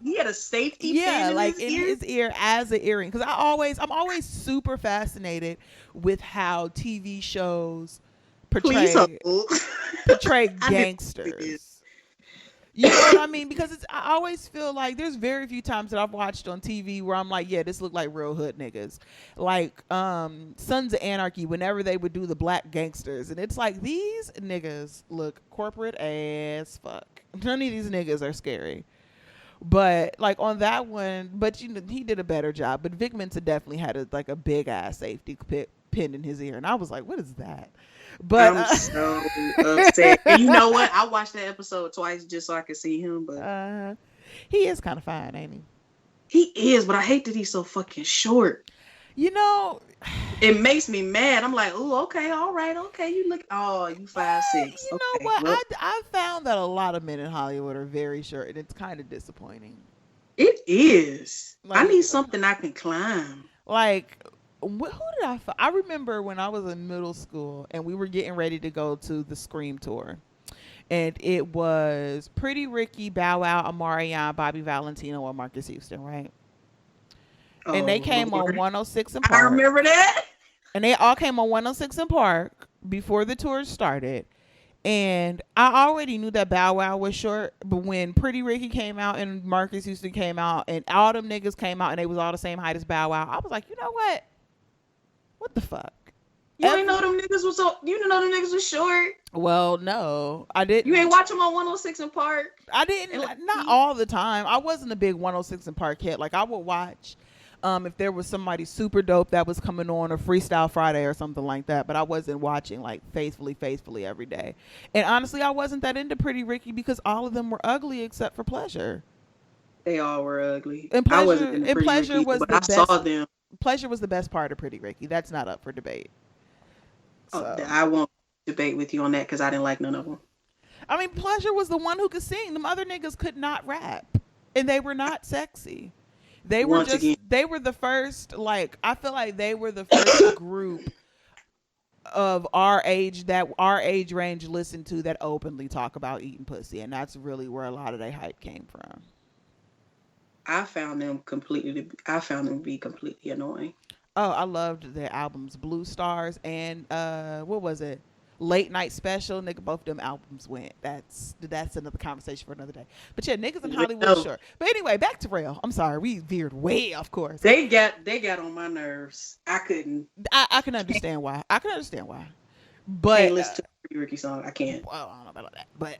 he had a safety pin in like his ear as an earring. Because I'm always super fascinated with how TV shows portray gangsters. You know what I mean? Because I always feel like there's very few times that I've watched on TV where I'm like, yeah, this look like real hood niggas. Like Sons of Anarchy, whenever they would do the black gangsters. And it's like, these niggas look corporate as fuck. None of these niggas are scary. But like on that one, but he did a better job. But Vic Mensa definitely had a big ass safety pin in his ear. And I was like, what is that? But I'm so upset. And you know what? I watched that episode twice just so I could see him. But he is kind of fine, ain't he? He is, but I hate that he's so fucking short. It makes me mad. I'm like, oh, okay, all right, okay. You 5'6". You know what? Well, I found that a lot of men in Hollywood are very short, and it's kind of disappointing. It is. I need something I can climb. Like, who did I remember when I was in middle school and we were getting ready to go to the Scream tour, and it was Pretty Ricky, Bow Wow, Omarion, Bobby Valentino, and Marcus Houston, right? And they came on 106 in Park. I remember that. And they all came on 106 in Park before the tour started. And I already knew that Bow Wow was short, but when Pretty Ricky came out and Marcus Houston came out and all them niggas came out and they was all the same height as Bow Wow, I was like, you know what? What the fuck? You didn't know them niggas was short? Well, no, I didn't. You ain't watch them on 106 in Park? I didn't. Not all the time. I wasn't a big 106 in Park hit. Like, I would watch if there was somebody super dope that was coming on, or Freestyle Friday or something like that. But I wasn't watching like faithfully every day. And honestly, I wasn't that into Pretty Ricky because all of them were ugly except for Pleasure. They all were ugly. And Pleasure, I wasn't into Pretty Pleasure Ricky, was but the I best. saw them. Pleasure was the best part of Pretty Ricky. That's not up for debate. So. I won't debate with you on that because I didn't like none of them. I mean, Pleasure was the one who could sing. Them other niggas could not rap, and they were not sexy. They were they were the first. Like, I feel like they were the first group of our age range listened to that openly talk about eating pussy, and that's really where a lot of their hype came from. I found them to be completely annoying. Oh, I loved their albums, Blue Stars and what was it? Late Night Special, nigga, both of them albums went. That's another conversation for another day. But yeah, niggas in Hollywood, sure. But anyway, back to Rail. I'm sorry, we veered way off course. They got on my nerves. I couldn't. I can understand why. But can't listen to the Ricky song. I can't. Well, I don't know about that. But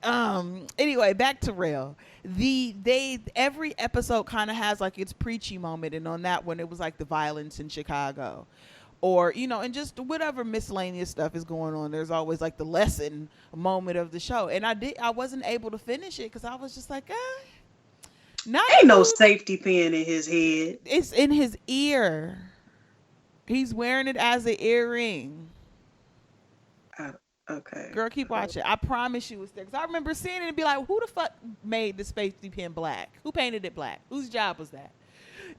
anyway, back to Rail. Every episode kind of has like its preachy moment, and on that one, it was like the violence in Chicago. Or, and just whatever miscellaneous stuff is going on. There's always like the lesson moment of the show. And I wasn't able to finish it because I was just like, ain't no safety pin in his head. It's in his ear. He's wearing it as an earring. Okay. Girl, keep watching. I promise you it's there. Because I remember seeing it and be like, who the fuck made the safety pin black? Who painted it black? Whose job was that?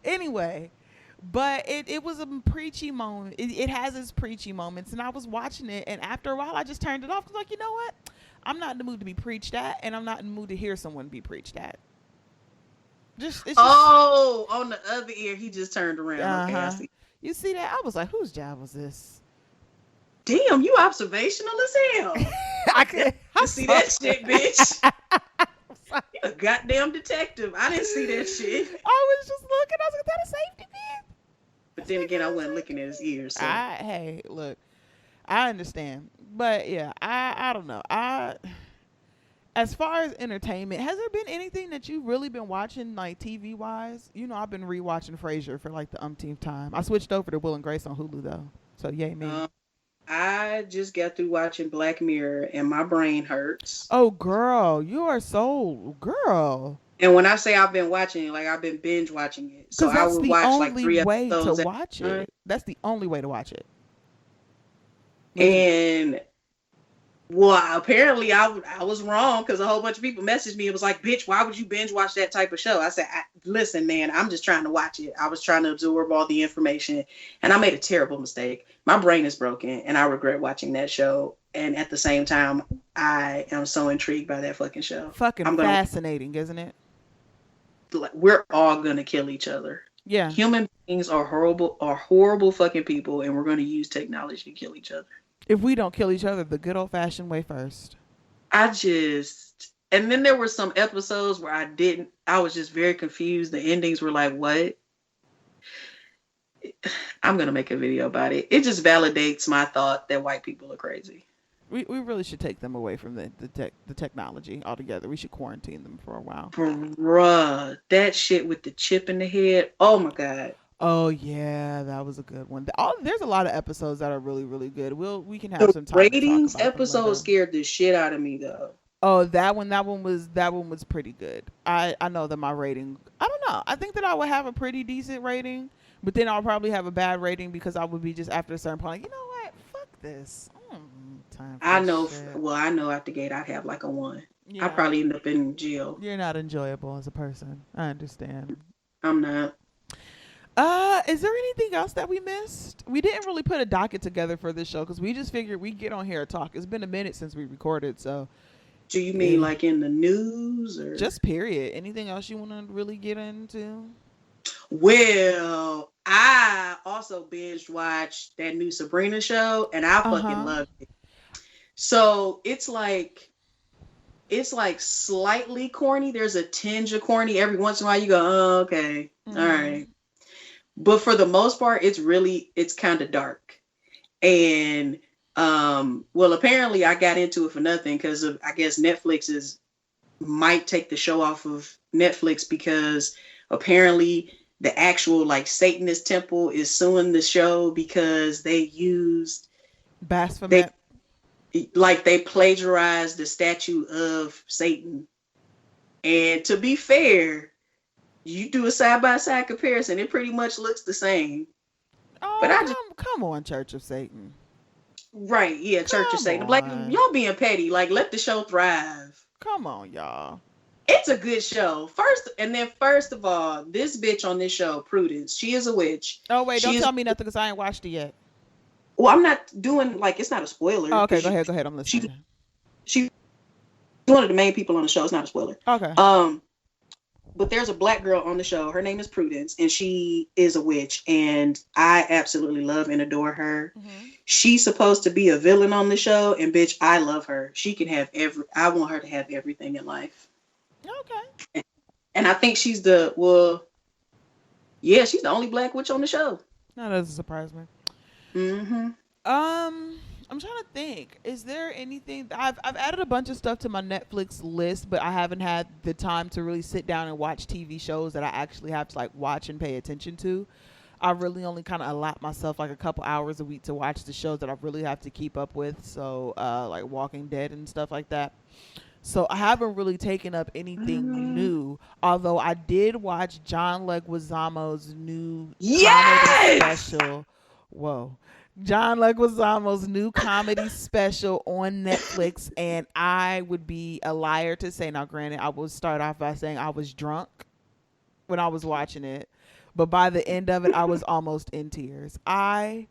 Anyway. But it was a preachy moment. It has its preachy moments. And I was watching it. And after a while, I just turned it off. Because, like, you know what? I'm not in the mood to be preached at. And I'm not in the mood to hear someone be preached at. On the other ear, he just turned around. Okay, I see. You see that? I was like, whose job was this? Damn, you observational as hell. I see that shit, bitch. You're a goddamn detective. I didn't see that shit. I was just looking. I was like, is that a safety pin? But then again, I wasn't looking at his ears. So. Hey, look, I understand. But yeah, I don't know. As far as entertainment, has there been anything that you've really been watching, like TV wise? I've been rewatching Frasier for like the umpteenth time. I switched over to Will and Grace on Hulu though. So yay me. I just got through watching Black Mirror and my brain hurts. Oh, girl, you are so girl. And when I say I've been watching it, like I've been binge watching it. So I would watch like 3 episodes. To watch it. That's the only way to watch it. And well, apparently I was wrong because a whole bunch of people messaged me. It was like, bitch, why would you binge watch that type of show? I said, listen, man, I'm just trying to watch it. I was trying to absorb all the information and I made a terrible mistake. My brain is broken and I regret watching that show. And at the same time, I am so intrigued by that fucking show. Fascinating, isn't it? We're all going to kill each other. Yeah. Human beings are horrible fucking people and we're going to use technology to kill each other. If we don't kill each other the good old fashioned way first. And then there were some episodes where I was just very confused. The endings were like, what? I'm going to make a video about it. It just validates my thought that white people are crazy. We really should take them away from the technology altogether. We should quarantine them for a while. Bruh, that shit with the chip in the head. Oh my God. Oh yeah, that was a good one. There's a lot of episodes that are really, really good. We can have some time. Ratings to talk about episode scared the shit out of me though. Oh, that one was pretty good. I know that my rating. I don't know. I think that I would have a pretty decent rating, but then I'll probably have a bad rating because I would be just after a certain point, like, you know what? Fuck this. Time for I know. shit. Well, I know out the gate I'd have like a 1. Yeah. I'd probably end up in jail. You're not enjoyable as a person. I understand. I'm not. Is there anything else that we missed? We didn't really put a docket together for this show because we just figured we'd get on here and talk. It's been a minute since we recorded, so. Do you mean like in the news or? Just period. Anything else you want to really get into? Well, I also binge watched that new Sabrina show and I fucking loved it. So it's like slightly corny. There's a tinge of corny. Every once in a while you go, oh, okay. Mm-hmm. All right. But for the most part, it's kind of dark. And, well, apparently I got into it for nothing because of, I guess Netflix might take the show off of Netflix because apparently the actual like Satanist temple is suing the show because they used blasphemy. They plagiarized the statue of Satan. And to be fair, you do a side-by-side comparison, it pretty much looks the same. Oh, but come on, Church of Satan. Right, yeah, Church of Satan. Like, y'all being petty. Like, let the show thrive. Come on, y'all. It's a good show. First of all, this bitch on this show, Prudence, she is a witch. Oh, wait, don't tell me nothing because I ain't watched it yet. Well, I'm not doing, like, it's not a spoiler. Oh, okay, go ahead, I'm listening. She's one of the main people on the show. It's not a spoiler. Okay. but there's a black girl on the show. Her name is Prudence, and she is a witch, and I absolutely love and adore her. Mm-hmm. She's supposed to be a villain on the show, and bitch, I love her. She can have I want her to have everything in life. Okay. And I think she's she's the only black witch on the show. That doesn't surprise me. Mm-hmm. I'm trying to think. Is there anything I've added a bunch of stuff to my Netflix list, but I haven't had the time to really sit down and watch TV shows that I actually have to like watch and pay attention to. I really only kind of allot myself like a couple hours a week to watch the shows that I really have to keep up with. So, like Walking Dead and stuff like that. So I haven't really taken up anything new. Although I did watch John Leguizamo's new comedy special. Whoa. John Leguizamo's new comedy special on Netflix, and I would be a liar to say, now granted, I will start off by saying I was drunk when I was watching it, but by the end of it, I was almost in tears. I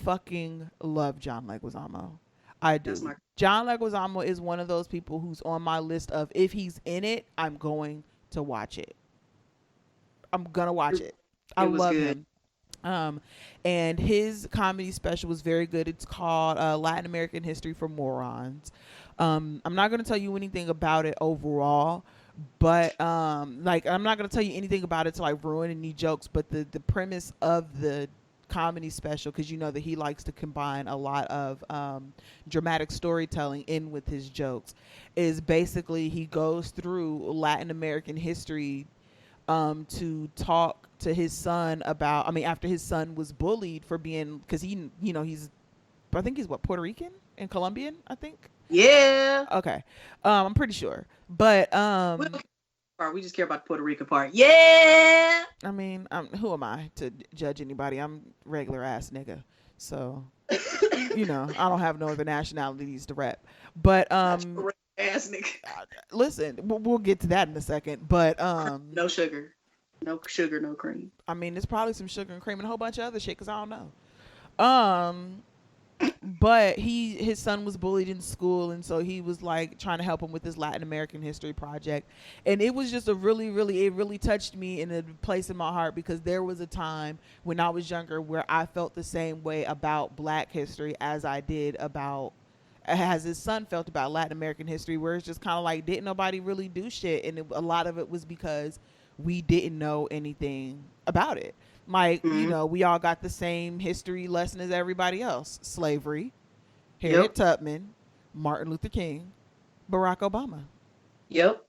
fucking love John Leguizamo. I do. John Leguizamo is one of those people who's on my list of, if he's in it, I'm going to watch it. I'm gonna watch it. I love him. And his comedy special was very good. It's called Latin American History for Morons. I'm not going to tell you anything about it overall, but like I'm not going to tell you anything about it to like ruin any jokes, but the premise of the comedy special, because you know that he likes to combine a lot of dramatic storytelling in with his jokes, is basically he goes through Latin American history to talk to his son about, I mean, after his son was bullied for being, because he, you know, I think he's what, Puerto Rican and Colombian, I think. Yeah. Okay. I'm pretty sure. But we just care about the Puerto Rican part. Yeah. I mean, who am I to judge anybody? I'm regular ass nigga. So, you know, I don't have no other nationalities to rep. But ass nigga. Listen, we'll get to that in a second. But no sugar. No sugar, no cream. I mean, there's probably some sugar and cream and a whole bunch of other shit because I don't know. But his son was bullied in school, and so he was like trying to help him with his Latin American history project. And it was just it really touched me in a place in my heart, because there was a time when I was younger where I felt the same way about Black history as his son felt about Latin American history, where it's just kind of like, didn't nobody really do shit? And a lot of it was because we didn't know anything about it. Like, you know, we all got the same history lesson as everybody else. Slavery, Harriet Tubman, Martin Luther King, Barack Obama. Yep.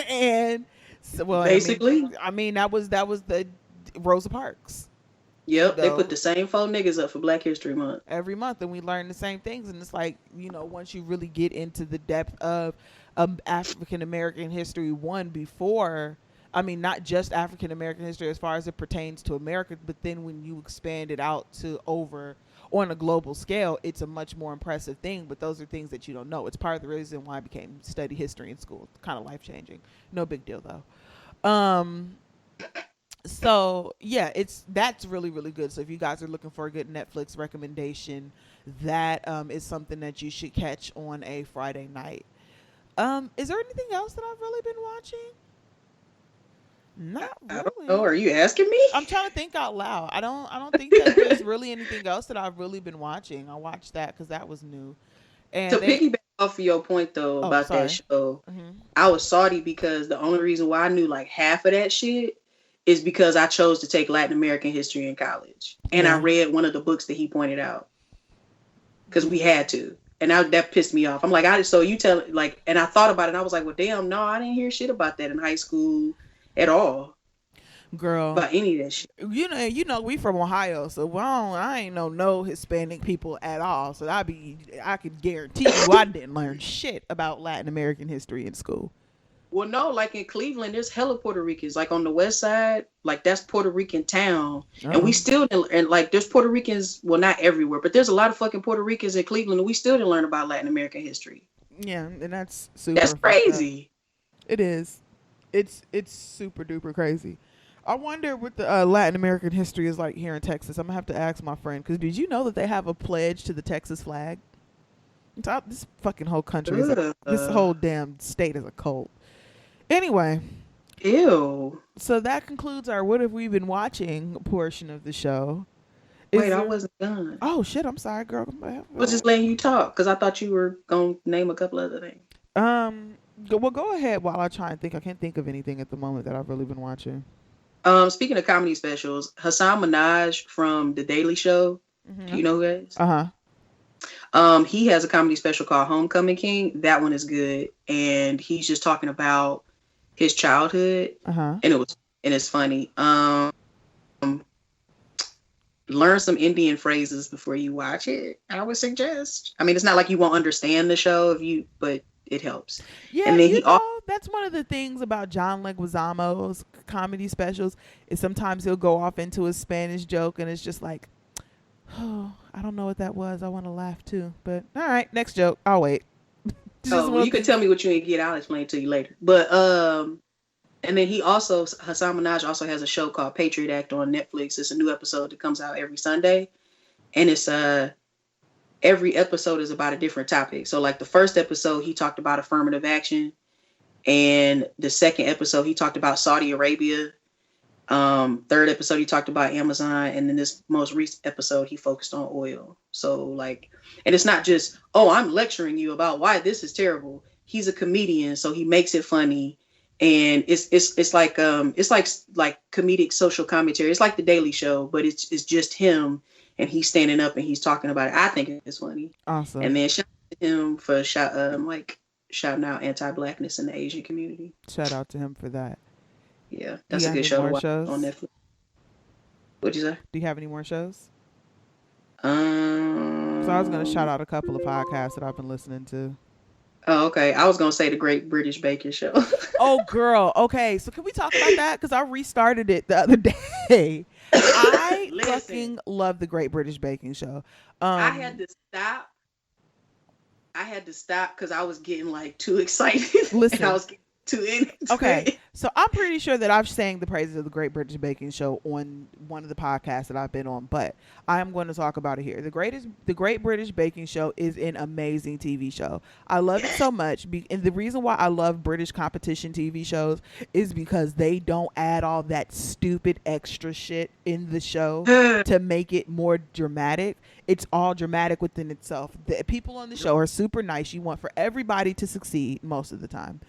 And so, well, basically, I mean that was the Rosa Parks. Yep, they put the same 4 niggas up for Black History Month every month, and we learn the same things. And it's like, you know, once you really get into the depth of African American history, before, I mean, not just African American history as far as it pertains to America, but then when you expand it out to over on a global scale, it's a much more impressive thing. But those are things that you don't know. It's part of the reason why I became study history in school. Kind of life changing. No big deal though. So yeah, that's really, really good. So if you guys are looking for a good Netflix recommendation, that is something that you should catch on a Friday night. Is there anything else that I've really been watching? Not really. I don't know. Are you asking me? I'm trying to think out loud. I don't think that there's really anything else that I've really been watching. I watched that because that was new. And to piggyback off of your point though about that show, I was salty because the only reason why I knew like half of that shit is because I chose to take Latin American history in college, and I read one of the books that he pointed out because we had to. And that pissed me off. I'm like, and I thought about it, and I was like, well, damn, no, I didn't hear shit about that in high school at all. Girl. About any of that shit. You know, we from Ohio, so I ain't know no Hispanic people at all. So I could guarantee you I didn't learn shit about Latin American history in school. Well, no, like in Cleveland, there's hella Puerto Ricans. Like on the west side, like that's Puerto Rican town. And we still, and like there's Puerto Ricans, well, not everywhere, but there's a lot of fucking Puerto Ricans in Cleveland, and we still didn't learn about Latin American history. Yeah, and that's super. That's crazy. It is. It's super duper crazy. I wonder what the Latin American history is like here in Texas. I'm gonna have to ask my friend, because did you know that they have a pledge to the Texas flag? This fucking whole country this whole damn state is a cult. Anyway, Ew. So that concludes our "What Have We Been Watching" portion of the show. Wait, I wasn't done. Oh shit! I'm sorry, girl. I was just letting you talk because I thought you were gonna name a couple other things. Well, go ahead while I try and think. I can't think of anything at the moment that I've really been watching. Speaking of comedy specials, Hassan Minaj from The Daily Show. Mm-hmm. Do you know who that is? He has a comedy special called Homecoming King. That one is good, and he's just talking about his childhood, and it's funny. Learn some Indian phrases before you watch it. I would suggest. I mean, it's not like you won't understand the show but it helps. Yeah, and then that's one of the things about John Leguizamo's comedy specials is sometimes he'll go off into a Spanish joke, and it's just like, oh, I don't know what that was. I want to laugh too, but all right, next joke. I'll wait. You can tell me what you ain't get. I'll explain it to you later. But and then Hassan Minaj also has a show called Patriot Act on Netflix. It's a new episode that comes out every Sunday, and it's every episode is about a different topic. So like the first episode, he talked about affirmative action, and the second episode he talked about Saudi Arabia. Third episode he talked about Amazon, and then this most recent episode he focused on oil. So like, and it's not just, oh, I'm lecturing you about why this is terrible. He's a comedian, so he makes it funny. And it's like comedic social commentary. It's like The Daily Show, but it's just him, and he's standing up and he's talking about it. I think it's funny. Awesome. And then shout out to him for shouting out anti-blackness in the Asian community. Shout out to him for that. Yeah, that's a good show to watch on Netflix. What'd you say? Do you have any more shows? So I was gonna shout out a couple of podcasts that I've been listening to. Oh, okay. I was going to say The Great British Baking Show. Oh, girl. Okay. So can we talk about that? Because I restarted it the other day. I fucking love The Great British Baking Show. I had to stop because I was getting like too excited. Listen. I was getting too into it. So I'm pretty sure that I've sang the praises of The Great British Baking Show on one of the podcasts that I've been on, but I'm going to talk about it here. The Great British Baking Show is an amazing TV show. I love it so much, and the reason why I love British competition TV shows is because they don't add all that stupid extra shit in the show to make it more dramatic. It's all dramatic within itself. The people on the show are super nice. You want for everybody to succeed most of the time.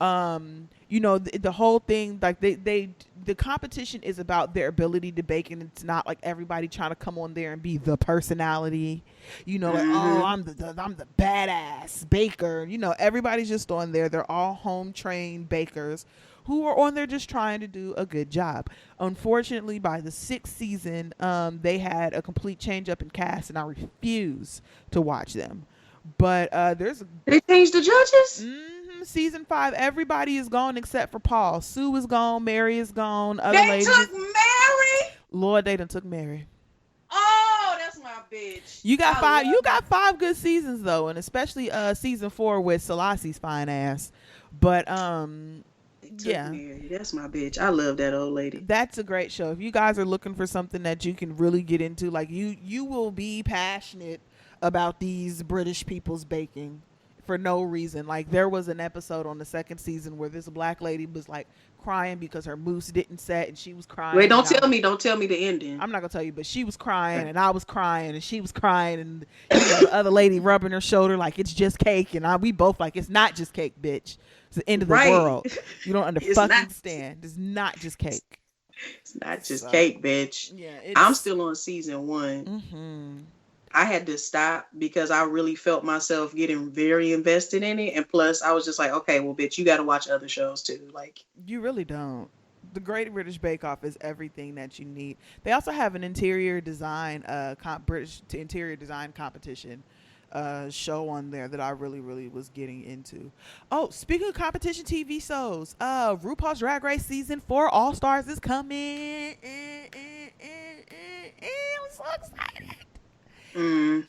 The whole thing, like the competition is about their ability to bake, and it's not like everybody trying to come on there and be the personality, oh, I'm the badass baker. Everybody's just on there. They're all home trained bakers who are on there just trying to do a good job. Unfortunately, by the 6th season, they had a complete change up in cast, and I refuse to watch them. But they changed the judges. Season 5, everybody is gone except for Paul. Sue is gone. Mary is gone. They took Mary. Lord, they done took Mary. Oh, that's my bitch. You got 5. You got 5 good seasons though, and especially season 4 with Selassie's fine ass. But yeah, Mary. That's my bitch. I love that old lady. That's a great show. If you guys are looking for something that you can really get into, like you will be passionate about these British people's baking for no reason. Like there was an episode on the 2nd season where this black lady was like crying because her mousse didn't set, and she was crying. Don't tell me the ending. I'm not gonna tell you, but she was crying and I was crying and she was crying, and the other lady rubbing her shoulder like it's just cake, and we both like it's not just cake, bitch. It's the end of the world. You don't understand. It's not just cake. It's not just cake, bitch. Yeah, I'm still on season 1. Mm-hmm. I had to stop because I really felt myself getting very invested in it. And plus, I was just like, okay, well, bitch, you got to watch other shows too. Like, you really don't. The Great British Bake Off is everything that you need. They also have an interior design, British interior design competition show on there that I really, really was getting into. Oh, speaking of competition TV shows, RuPaul's Drag Race season 4 All Stars is coming. I'm so excited.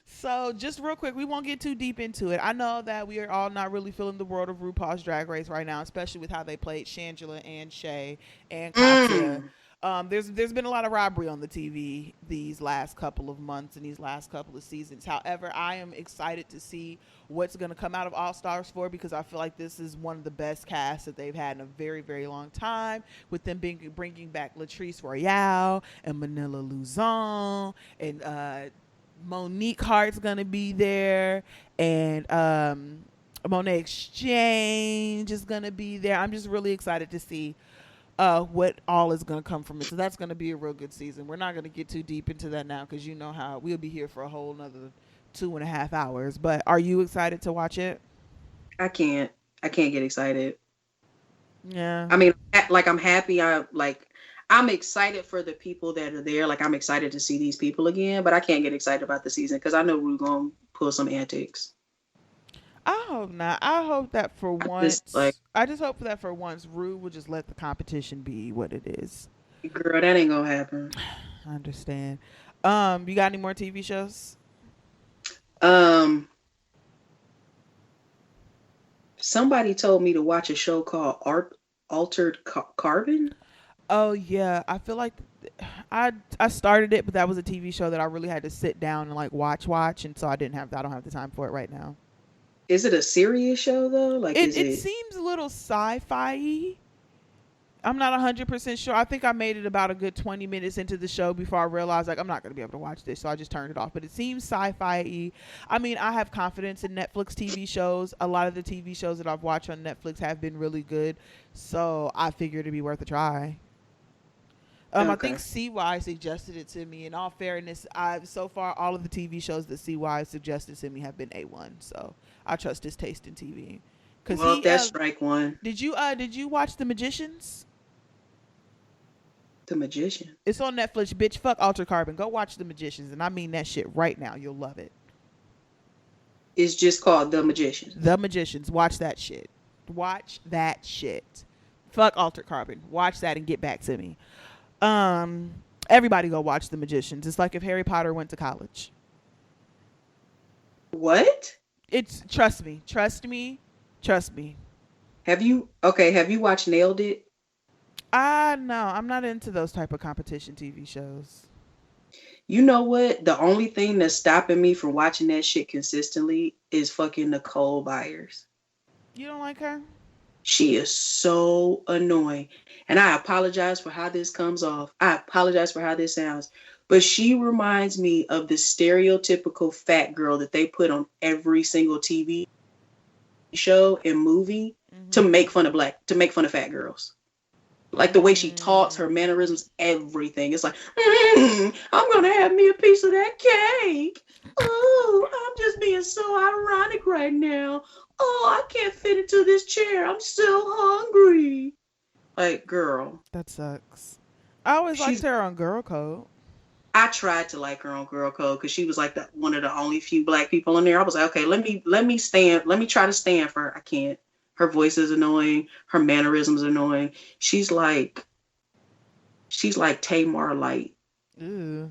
So just real quick, we won't get too deep into it. I know that we are all not really feeling the world of RuPaul's Drag Race right now, especially with how they played Shangela and Shay and Katya. There's been a lot of robbery on the TV these last couple of months and these last couple of seasons. However, I am excited to see what's going to come out of All Stars 4 because I feel like this is one of the best casts that they've had in a very, very long time. With them bringing back Latrice Royale and Manila Luzon and Monique Hart's going to be there and Monet Exchange is going to be there. I'm just really excited to see what all is going to come from it. So that's going to be a real good season. We're not going to get too deep into that now because you know how we'll be here for a whole another 2.5 hours. But are you excited to watch it? I can't get excited. Yeah. I mean, like I'm happy. I'm excited for the people that are there. Like I'm excited to see these people again, but I can't get excited about the season because I know we're going to pull some antics. I hope not. I hope that for once, I just hope that for once, Rue will just let the competition be what it is. Girl, that ain't gonna happen. I understand. You got any more TV shows? Somebody told me to watch a show called Altered Carbon. Oh yeah, I feel like I started it, but that was a TV show that I really had to sit down and like watch, and so I don't have the time for it right now. Is it a serious show though? Like it seems a little sci-fi-y. I'm not 100% sure. I think I made it about a good 20 minutes into the show before I realized like I'm not going to be able to watch this, so I just turned it off. But it seems sci-fi-y. I mean, I have confidence in Netflix TV shows. A lot of the TV shows that I've watched on Netflix have been really good, so I figured it'd be worth a try. Okay. I think CY suggested it to me. In all fairness, so far all of the TV shows that CY suggested to me have been A1. So I trust his taste in TV. Well, that's strike one. Did you watch The Magicians? The Magician. It's on Netflix. Bitch, fuck Altered Carbon. Go watch The Magicians, and I mean that shit right now. You'll love it. It's just called The Magicians. The Magicians. Watch that shit. Watch that shit. Fuck Altered Carbon. Watch that and get back to me. Everybody go watch The Magicians. It's like if Harry Potter went to college. What? It's trust me. Have you watched Nailed It? No, I'm not into those type of competition TV shows. You know what? The only thing that's stopping me from watching that shit consistently is fucking Nicole Byers. You don't like her? She is so annoying. And I apologize for how this comes off. I apologize for how this sounds. But she reminds me of the stereotypical fat girl that they put on every single TV show and movie to make fun of fat girls. Like the way she talks, her mannerisms, everything. It's like, I'm going to have me a piece of that cake. Oh, I'm just being so ironic right now. Oh, I can't fit into this chair. I'm so hungry. Like, girl. That sucks. I always liked her on Girl Code. I tried to like her on Girl Code because she was like one of the only few black people in there. I was like, okay, let me try to stand for her. I can't. Her voice is annoying. Her mannerisms are annoying. She's like Tamar Light. Ooh.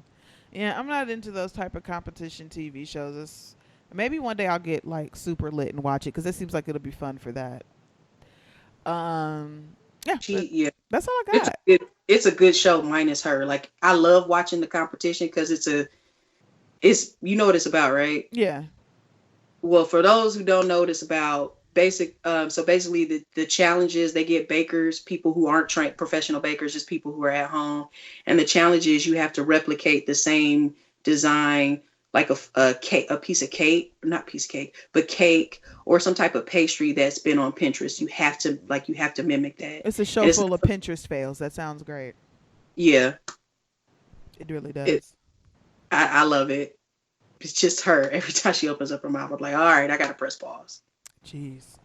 Yeah, I'm not into those type of competition TV shows. Maybe one day I'll get like super lit and watch it because it seems like it'll be fun for that. Yeah, that's all I got. It's a good show minus her. Like I love watching the competition because it's you know what it's about, right? Yeah. Well, for those who don't know what it's about, so basically the challenges, they get bakers, people who aren't trained professional bakers, just people who are at home, and the challenge is you have to replicate the same design, like a piece of cake, not piece of cake, but cake or some type of pastry that's been on Pinterest. You have to mimic that. It's a show full of Pinterest fails. That sounds great. Yeah, it really does. I love it. It's just her. Every time she opens up her mouth, I'm like, all right, I gotta press pause. Jeez.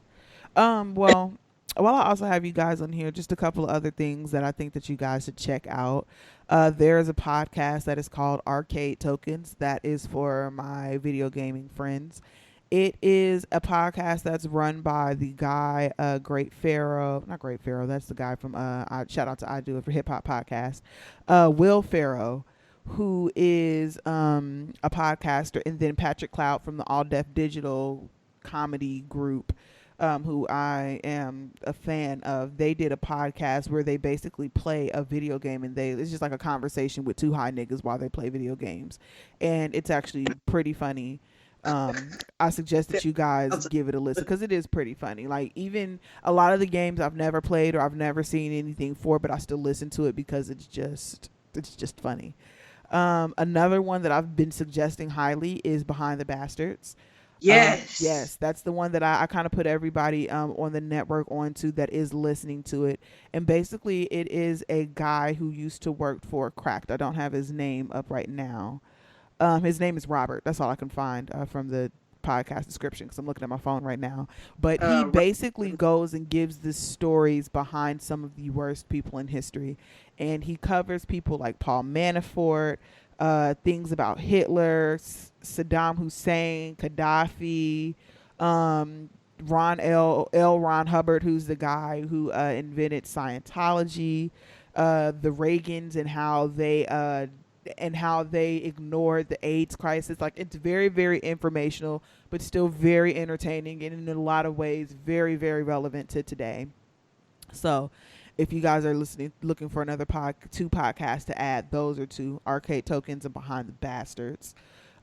Well, while I also have you guys on here, just a couple of other things that I think that you guys should check out. There is a podcast that is called Arcade Tokens that is for my video gaming friends. It is a podcast that's run by the guy, not Great Pharaoh. That's the guy from shout out to I Do It for Hip Hop Podcast. Will Pharaoh, who is a podcaster, and then Patrick Cloud from the All Def Digital comedy group. who I am a fan of, they did a podcast where they basically play a video game, and it's just like a conversation with two high niggas while they play video games, and it's actually pretty funny. I suggest that you guys give it a listen because it is pretty funny. Like, even a lot of the games I've never played or I've never seen anything for, but I still listen to it because it's just funny. Another one that I've been suggesting highly is Behind the Bastards. Yes, that's the one that I kind of put everybody on the network onto that is listening to it. And basically, it is a guy who used to work for Cracked. I don't have his name up right now. His name is Robert. That's all I can find from the podcast description because I'm looking at my phone right now. But he basically goes and gives the stories behind some of the worst people in history. And he covers people like Paul Manafort, things about Hitler, Saddam Hussein, Gaddafi, Ron Hubbard, who's the guy who invented Scientology, the Reagans and how they ignored the AIDS crisis. Like, it's very, very informational, but still very entertaining, and in a lot of ways very, very relevant to today. So if you guys are looking for another two podcasts to add, those are two: Arcade Tokens and Behind the Bastards.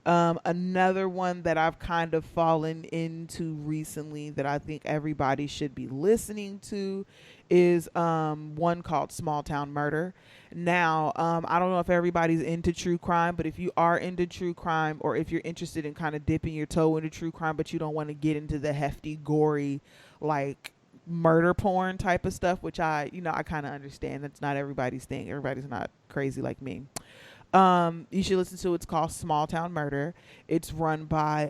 Another one that I've kind of fallen into recently that I think everybody should be listening to is one called Small Town Murder. Now, I don't know if everybody's into true crime, but if you are into true crime, or if you're interested in kind of dipping your toe into true crime, but you don't want to get into the hefty, gory, like murder porn type of stuff, which I kind of understand. That's not everybody's thing. Everybody's not crazy like me. You should listen to it. It's called Small Town Murder. It's run by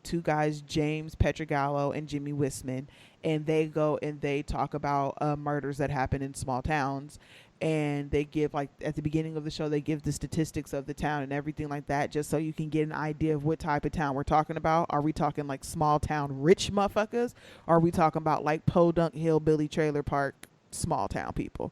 two guys, James Petrogallo and Jimmy Wisman, and they go and they talk about murders that happen in small towns. And they give, like, at the beginning of the show, they give the statistics of the town and everything like that, just so you can get an idea of what type of town we're talking about. Are we talking like small town rich motherfuckers? Or are we talking about like Podunk Hillbilly Trailer Park small town people?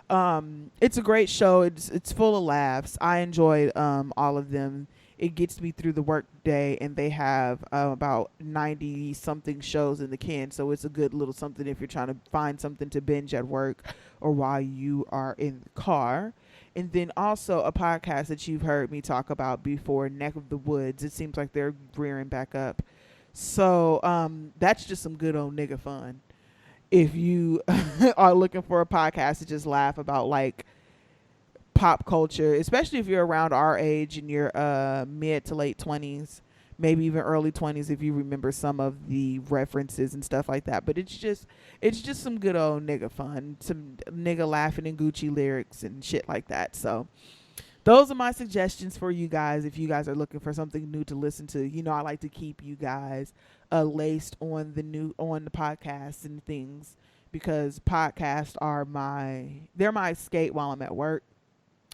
It's a great show. It's full of laughs. I enjoyed all of them. It gets me through the work day, and they have about 90 something shows in the can, so it's a good little something if you're trying to find something to binge at work or while you are in the car. And then also a podcast that you've heard me talk about before, Neck of the Woods. It seems like they're rearing back up, so that's just some good old nigga fun. If you are looking for a podcast to just laugh about, like, pop culture, especially if you're around our age and you're mid to late 20s, maybe even early 20s, if you remember some of the references and stuff like that. But it's just some good old nigga fun, some nigga laughing in Gucci lyrics and shit like that. So those are my suggestions for you guys if you guys are looking for something new to listen to. You know, I like to keep you guys laced on the podcasts and things, because podcasts are they're my escape while I'm at work.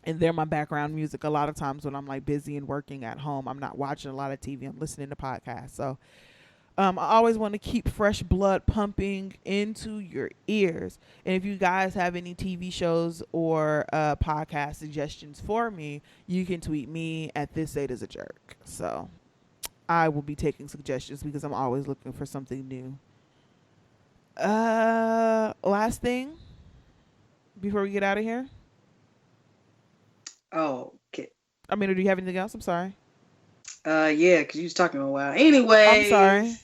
And they're my background music. A lot of times when I'm like busy and working at home, I'm not watching a lot of TV. I'm listening to podcasts. So I always want to keep fresh blood pumping into your ears. And if you guys have any TV shows or podcast suggestions for me, you can tweet me at @thissaidis_a_jerk. So I will be taking suggestions because I'm always looking for something new. Last thing before we get out of here. Oh, okay. I mean, do you have anything else? I'm sorry. Yeah, because you was talking a while. Anyway. I'm sorry.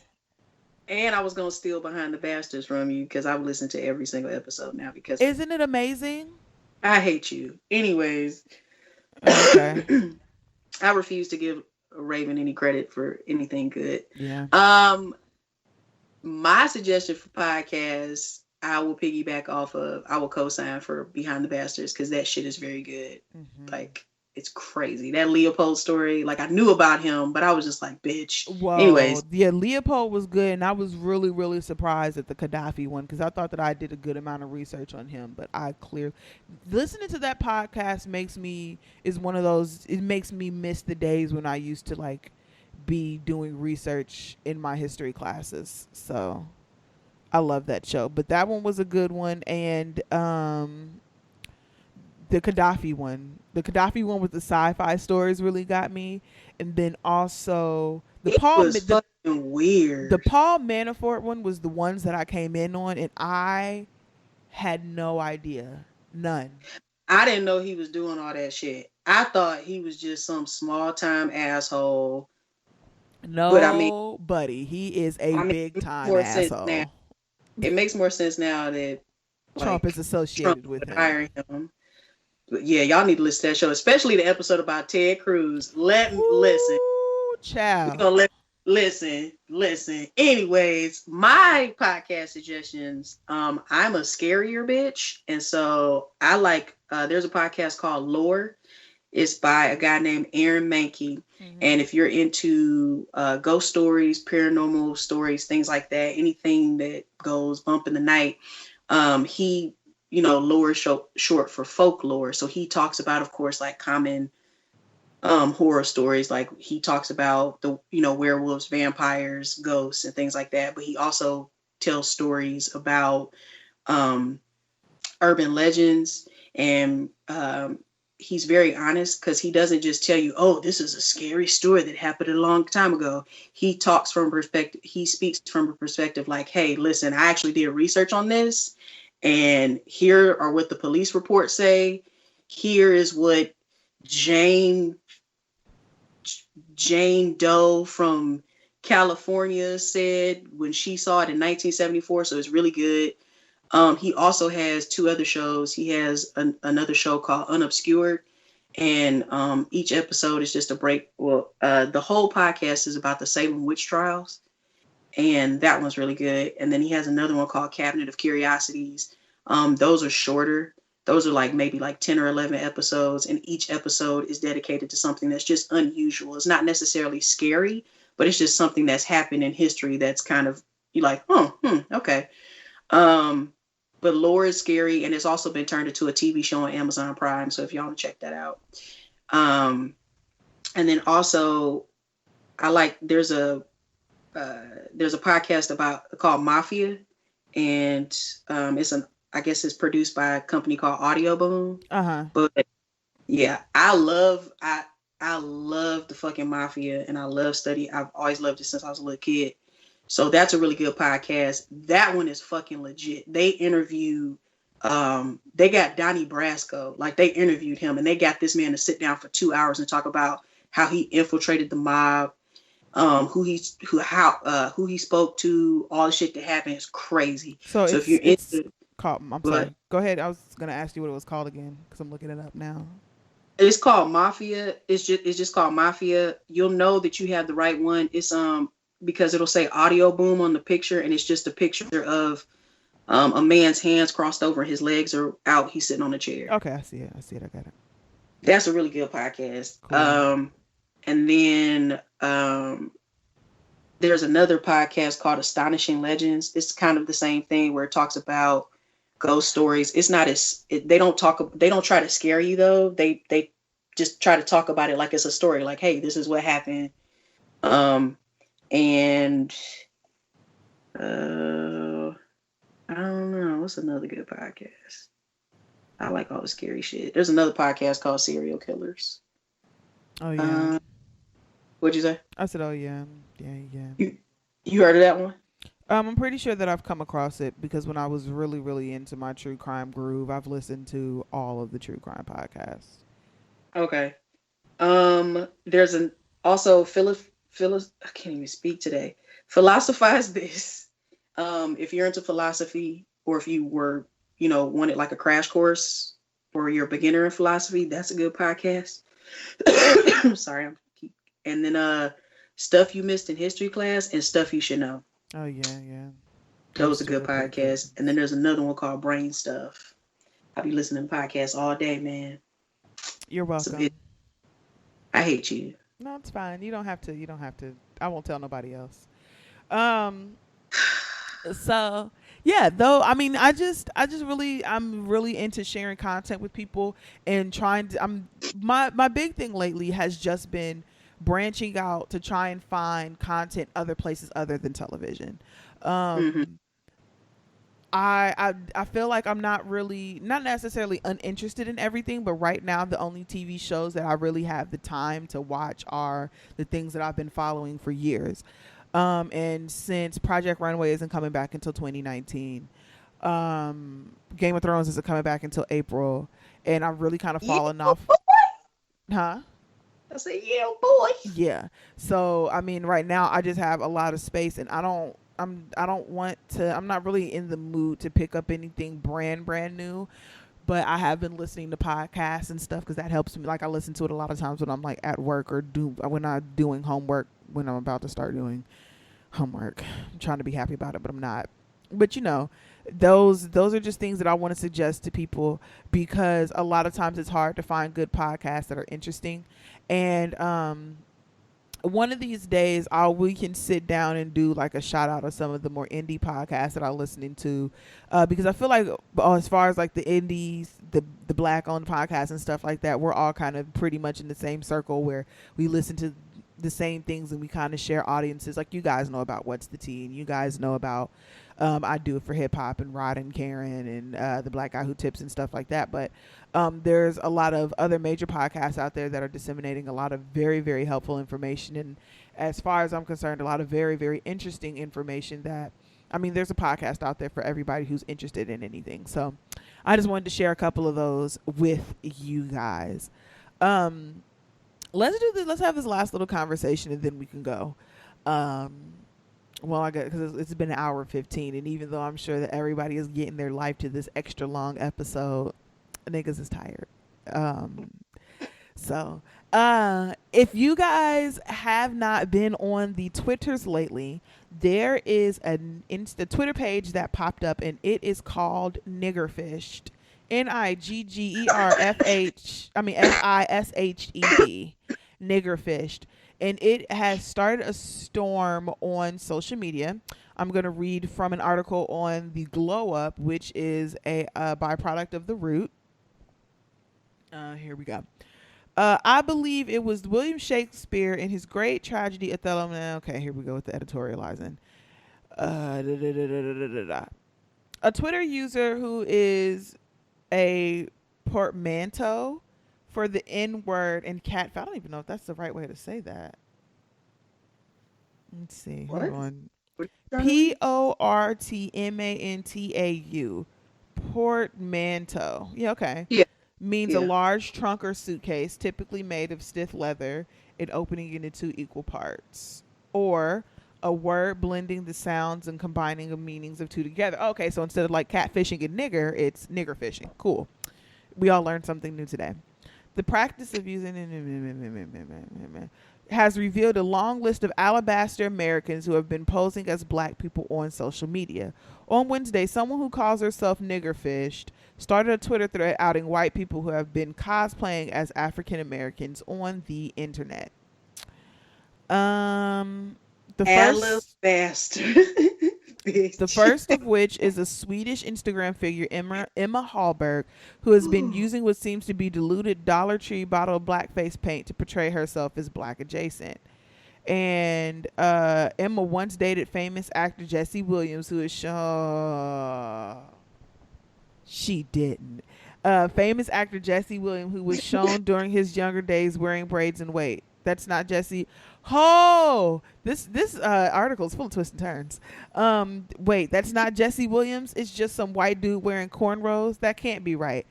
And I was going to steal Behind the Bastards from you because I've listened to every single episode now because... Isn't it amazing? I hate you. Anyways. Okay. I refuse to give Raven any credit for anything good. Yeah. My suggestion for podcasts, I will piggyback off of, I will co-sign for Behind the Bastards because that shit is very good. Mm-hmm. Like, it's crazy. That Leopold story, like, I knew about him, but I was just like, bitch. Whoa. Anyways. Yeah, Leopold was good, and I was really, really surprised at the Gaddafi one because I thought that I did a good amount of research on him, but listening to that podcast makes me miss the days when I used to, like, be doing research in my history classes. So I love that show, but that one was a good one. And the Gaddafi one with the sci-fi stories really got me. And then also The It Paul was fucking weird. the Paul Manafort one was the ones that I came in on, and I had no idea, none. I didn't know he was doing all that shit. I thought he was just some small time asshole. But No, buddy, he is a I mean, big it makes time more sense now. asshole. It makes more sense now that Trump is Trump associated with would him. hire him. But yeah, y'all need to listen to that show, especially the episode about Ted Cruz. Let me listen. Ooh, We're child. gonna listen. Anyways, my podcast suggestions. I'm a scarier bitch, and so I like. There's a podcast called Lore. It's by a guy named Aaron Mankey. Mm-hmm. And if you're into ghost stories, paranormal stories, things like that, anything that goes bump in the night, he, lore short for folklore. So he talks about, of course, like common horror stories. Like he talks about the, werewolves, vampires, ghosts, and things like that. But he also tells stories about urban legends, and he's very honest because he doesn't just tell you, oh, this is a scary story that happened a long time ago. He talks from perspective. He speaks from a perspective like, hey, listen, I actually did research on this, and here are what the police reports say. Here is what Jane Doe from California said when she saw it in 1974. So it's really good. He also has two other shows. He has another show called Unobscured, and each episode is just a break. Well, the whole podcast is about the Salem witch trials, and that one's really good. And then he has another one called Cabinet of Curiosities. Those are shorter. Those are like maybe like 10 or 11 episodes, and each episode is dedicated to something that's just unusual. It's not necessarily scary, but it's just something that's happened in history that's kind of, you're like, okay. But Lore is scary, and it's also been turned into a TV show on Amazon Prime. So if y'all want to check that out. And then also, there's a podcast called Mafia, and I guess it's produced by a company called Audio Boom. But yeah, I love the fucking Mafia, and I've always loved it since I was a little kid. So that's a really good podcast. That one is fucking legit. They interview, they got Donnie Brasco. Like, they interviewed him, and they got this man to sit down for 2 hours and talk about how he infiltrated the mob, who he spoke to, all the shit that happened is crazy. So if you're into, I'm sorry. Go ahead. I was gonna ask you what it was called again because I'm looking it up now. It's called Mafia. It's just called Mafia. You'll know that you have the right one. It's because it'll say Audio Boom on the picture, and it's just a picture of a man's hands crossed over, his legs are out, he's sitting on a chair. Okay, I see it. I got it. That's a really good podcast. Cool. And then there's another podcast called Astonishing Legends. It's kind of the same thing where it talks about ghost stories. It's not they don't try to scare you though. They just try to talk about it like it's a story, like, hey, this is what happened. And I don't know. What's another good podcast? I like all the scary shit. There's another podcast called Serial Killers. Oh yeah. What'd you say? I said, oh yeah. You heard of that one? I'm pretty sure that I've come across it because when I was really, really into my true crime groove, I've listened to all of the true crime podcasts. Okay. There's also Phyllis. I can't even speak today. Philosophize This. If you're into philosophy, or if you were, wanted like a crash course, or you're a beginner in philosophy, that's a good podcast. Sorry, and then Stuff You Missed in History Class and Stuff You Should Know. Oh yeah. Those are good podcasts. And then there's another one called Brain Stuff. I'll be listening to podcasts all day, man. You're welcome. I hate you. No, it's fine. You don't have to. I won't tell nobody else. So yeah, though, I mean, I'm really into sharing content with people and trying to, my big thing lately has just been branching out to try and find content other places other than television. I feel like I'm not necessarily uninterested in everything, but right now the only TV shows that I really have the time to watch are the things that I've been following for years. And since Project Runway isn't coming back until 2019, Game of Thrones isn't coming back until April, and I've really kind of Yeah, fallen off. boy. Huh? I said, yeah, boy. Yeah. So I mean, right now I just have a lot of space, and I don't want to. I'm not really in the mood to pick up anything brand new. But I have been listening to podcasts and stuff because that helps me. Like I listen to it a lot of times when I'm like at work or when I'm doing homework, when I'm about to start doing homework. I'm trying to be happy about it, but I'm not. But those are just things that I want to suggest to people because a lot of times it's hard to find good podcasts that are interesting. And one of these days we can sit down and do like a shout out of some of the more indie podcasts that I'm listening to, because I feel like as far as like the indies, the black owned podcasts and stuff like that, we're all kind of pretty much in the same circle where we listen to the same things and we kind of share audiences. Like you guys know about What's the Tea, and you guys know about I Do It for Hip Hop and Rod and Karen and the Black Guy Who Tips and stuff like that. But there's a lot of other major podcasts out there that are disseminating a lot of very, very helpful information. And as far as I'm concerned, a lot of very, very interesting information that, I mean, there's a podcast out there for everybody who's interested in anything. So I just wanted to share a couple of those with you guys. Let's do this. Let's have this last little conversation and then we can go. Well, I guess because it's been an hour 15, and even though I'm sure that everybody is getting their life to this extra long episode, niggas is tired. So if you guys have not been on the Twitters lately, there is a Twitter page that popped up, and it is called Niggerfished. Niggerfished. Niggerfished. And it has started a storm on social media. I'm going to read from an article on the Glow Up, which is a byproduct of the root. Here we go. I believe it was William Shakespeare in his great tragedy Othello. Okay, here we go with the editorializing. A Twitter user who is a portmanteau for the N word and cat. I don't even know if that's the right way to say that. Let's see. What? Hold on. Portmanteau. Portmanteau. Yeah, okay. Yeah. Means Yeah. a large trunk or suitcase, typically made of stiff leather, and opening it into equal parts. Or a word blending the sounds and combining the meanings of two together. Okay, so instead of like catfishing and nigger, it's nigger fishing. Cool. We all learned something new today. The practice of using has revealed a long list of alabaster Americans who have been posing as black people on social media. On Wednesday, someone who calls herself Niggerfished started a Twitter thread outing white people who have been cosplaying as African Americans on the internet. The first of which is a Swedish Instagram figure, Emma Hallberg, who has been using what seems to be diluted Dollar Tree bottle blackface paint to portray herself as black adjacent. And Emma once dated famous actor Jesse Williams, who is shown. She didn't. Famous actor Jesse Williams, who was shown during his younger days wearing braids and wait. That's not Jesse. Oh, this article is full of twists and turns. Wait, that's not Jesse Williams. It's just some white dude wearing cornrows. That can't be right.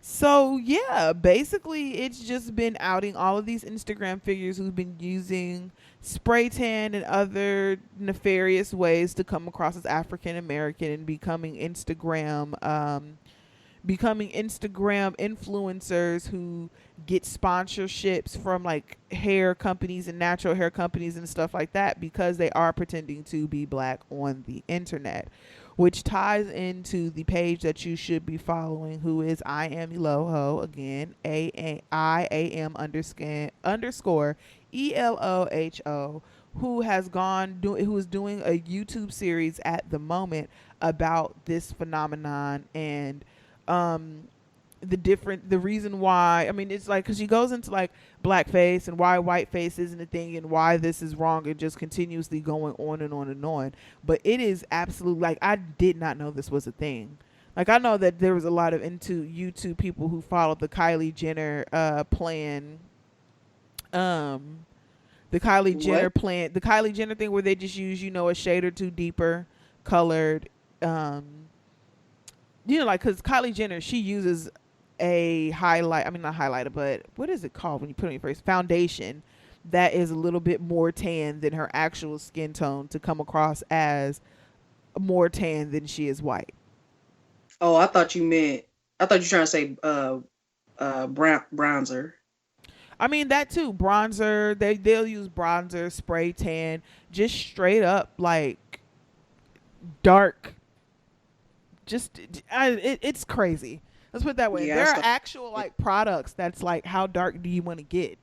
So yeah, basically it's just been outing all of these Instagram figures who've been using spray tan and other nefarious ways to come across as African American and becoming Instagram influencers who get sponsorships from like hair companies and natural hair companies and stuff like that because they are pretending to be black on the internet, which ties into the page that you should be following, who is I am Eloho, again, _ELOHO, who is doing a YouTube series at the moment about this phenomenon and the reason why. I mean, it's like, because she goes into like blackface and why whiteface isn't a thing and why this is wrong, and just continuously going on and on and on. But it is absolutely, like, I did not know this was a thing. Like, I know that there was a lot of into YouTube people who followed the Kylie Jenner plan, the Kylie Jenner plan, the Kylie Jenner thing where they just use, you know, a shade or two deeper colored, you know, like, because Kylie Jenner, she uses a highlight, I mean, not highlighter, but what is it called when you put it on your face? Foundation that is a little bit more tan than her actual skin tone to come across as more tan than she is white. Oh, I thought you were trying to say bronzer. I mean, that too. Bronzer. They'll use bronzer, spray tan, just straight up like dark. Just it's crazy. Let's put it that way. Yeah, there are actual like products that's like, how dark do you want to get?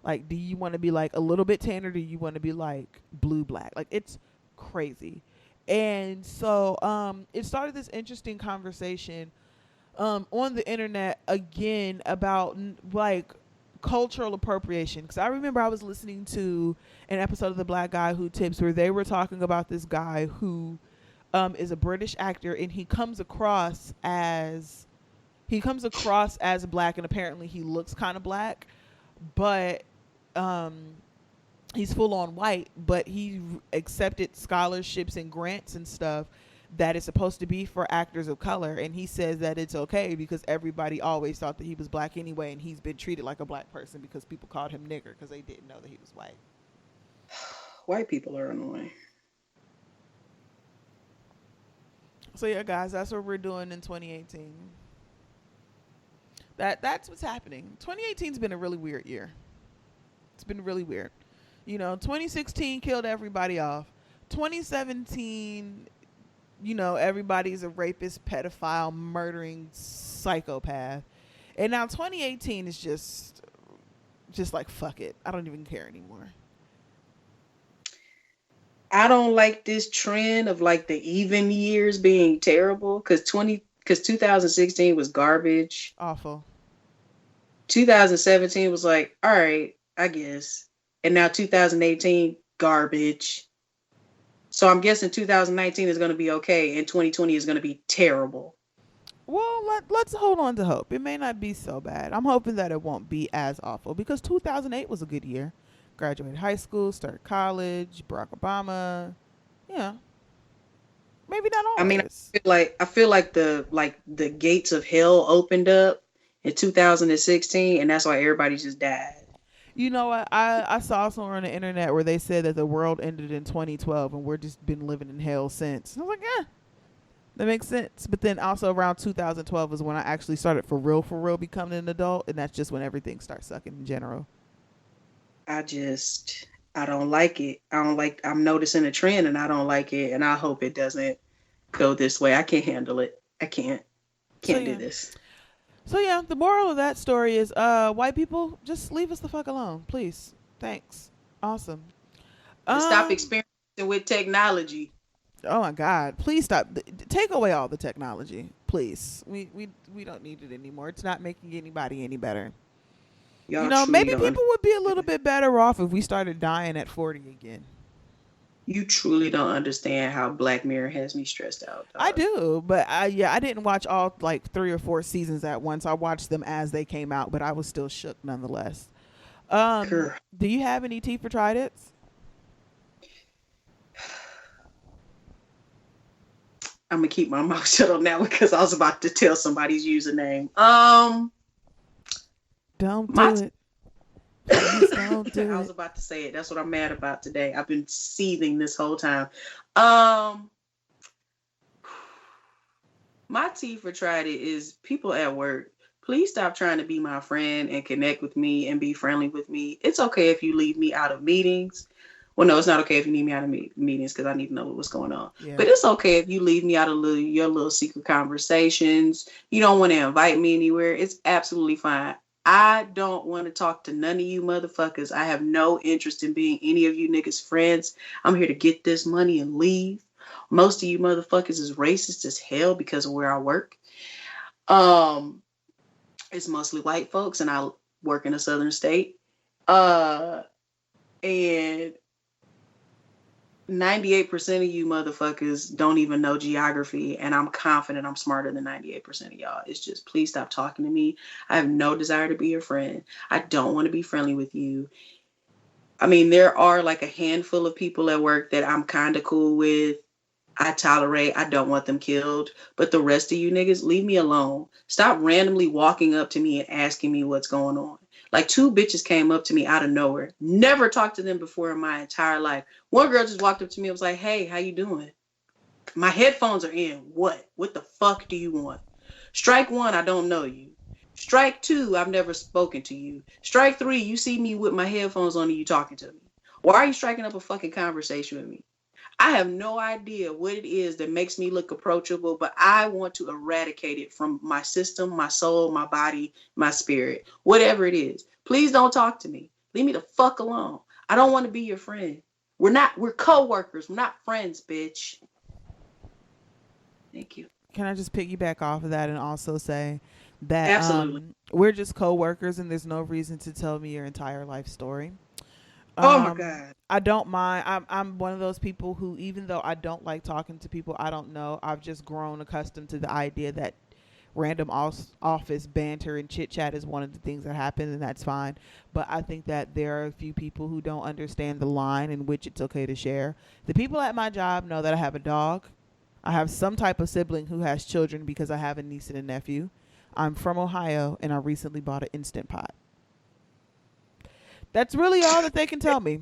Like, do you want to be like a little bit tan, or do you want to be like blue black? Like, it's crazy. And so it started this interesting conversation on the internet again about like cultural appropriation, because I remember I was listening to an episode of The Black Guy Who Tips where they were talking about this guy who is a British actor, and he comes across as black, and apparently he looks kind of black, but he's full on white, but he accepted scholarships and grants and stuff that is supposed to be for actors of color, and he says that it's okay because everybody always thought that he was black anyway, and he's been treated like a black person because people called him nigger because they didn't know that he was white. White people are annoying. So yeah, guys, that's what we're doing in 2018. That's what's happening. 2018's been a really weird year. It's been really weird. You know, 2016 killed everybody off. 2017, you know, everybody's a rapist, pedophile, murdering psychopath. And now 2018 is just like, fuck it. I don't even care anymore. I don't like this trend of like the even years being terrible, because 2016 was garbage. Awful. 2017 was like, all right, I guess. And now 2018, garbage. So I'm guessing 2019 is going to be okay, and 2020 is going to be terrible. Well, let's hold on to hope. It may not be so bad. I'm hoping that it won't be as awful, because 2008 was a good year. Graduated high school, started college, Barack Obama. Yeah. Maybe not always. I mean, I feel like the gates of hell opened up in 2016, and that's why everybody just died. You know what? I saw somewhere on the internet where they said that the world ended in 2012 and we're just been living in hell since. I was like, yeah, that makes sense. But then also around 2012 is when I actually started for real becoming an adult, and that's just when everything starts sucking in general. I don't like it. I'm noticing a trend, and I don't like it, and I hope it doesn't go this way. I can't handle it. I can't do this. So yeah, the moral of that story is white people, just leave us the fuck alone, please. Thanks. Awesome. Stop experimenting with technology. Oh my God, please stop. Take away all the technology, please. We don't need it anymore. It's not making anybody any better. Y'all, you know, maybe people would be a little bit better off if we started dying at 40 again. You truly don't understand how Black Mirror has me stressed out, dog. I do, but I didn't watch all like 3 or 4 seasons at once. I watched them as they came out, but I was still shook nonetheless. Do you have any tea for Tridents? I'm gonna keep my mouth shut on that one because I was about to tell somebody's username. Don't do it. Please don't do it. I was about to say it. That's what I'm mad about today. I've been seething this whole time. My tea for Tried It is people at work. Please stop trying to be my friend and connect with me and be friendly with me. It's okay if you leave me out of meetings. Well, no, it's not okay if you leave me out of meetings because I need to know what's going on. Yeah. But it's okay if you leave me out of your little secret conversations. You don't want to invite me anywhere. It's absolutely fine. I don't want to talk to none of you motherfuckers. I have no interest in being any of you niggas' friends. I'm here to get this money and leave. Most of you motherfuckers is racist as hell because of where I work. It's mostly white folks, and work in a southern state. And 98% of you motherfuckers don't even know geography, and I'm confident I'm smarter than 98% of y'all. It's just, please stop talking to me. I have no desire to be your friend. I don't want to be friendly with you. I mean, there are like a handful of people at work that I'm kind of cool with. I tolerate. I don't want them killed. But the rest of you niggas, leave me alone. Stop randomly walking up to me and asking me what's going on. Like 2 bitches came up to me out of nowhere. Never talked to them before in my entire life. One girl just walked up to me and was like, hey, how you doing? My headphones are in. What? What the fuck do you want? Strike 1, I don't know you. Strike 2, I've never spoken to you. Strike 3, you see me with my headphones on and you talking to me. Why are you striking up a fucking conversation with me? I have no idea what it is that makes me look approachable, but I want to eradicate it from my system, my soul, my body, my spirit, whatever it is. Please don't talk to me. Leave me the fuck alone. I don't want to be your friend. We're co-workers. We're not friends, bitch. Thank you. Can I just piggyback off of that and also say that Absolutely. we're just co-workers and there's no reason to tell me your entire life story. Oh my God. I don't mind. I'm one of those people who, even though I don't like talking to people I don't know, I've just grown accustomed to the idea that random office banter and chit chat is one of the things that happen, and that's fine. But I think that there are a few people who don't understand the line in which it's okay to share. The people at my job know that I have a dog. I have some type of sibling who has children because I have a niece and a nephew. I'm from Ohio, and I recently bought an Instant Pot. That's really all that they can tell me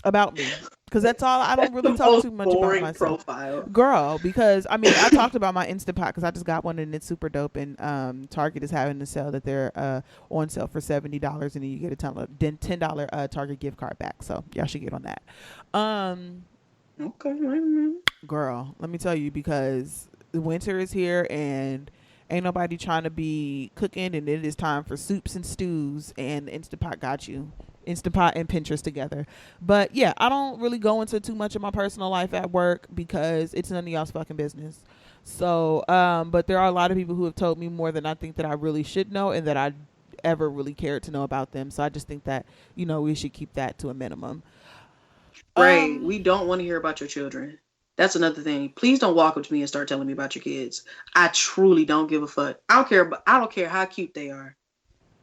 about me, because that's all. I don't really talk too much about myself, profile. girl. Because I mean, I talked about my Instant Pot because I just got one and it's super dope. And Target is having a sale that they're on sale for $70, and then you get a $10 Target gift card back. So y'all should get on that. Okay. Girl, let me tell you, because the winter is here and ain't nobody trying to be cooking, and it is time for soups and stews, and Instant Pot got you. Instant Pot and Pinterest together. But yeah, I don't really go into too much of my personal life at work because it's none of y'all's fucking business. So, but there are a lot of people who have told me more than I think that I really should know and that I ever really cared to know about them. So I just think that, we should keep that to a minimum. Ray, we don't want to hear about your children. That's another thing. Please don't walk up to me and start telling me about your kids. I truly don't give a fuck. I don't care how cute they are.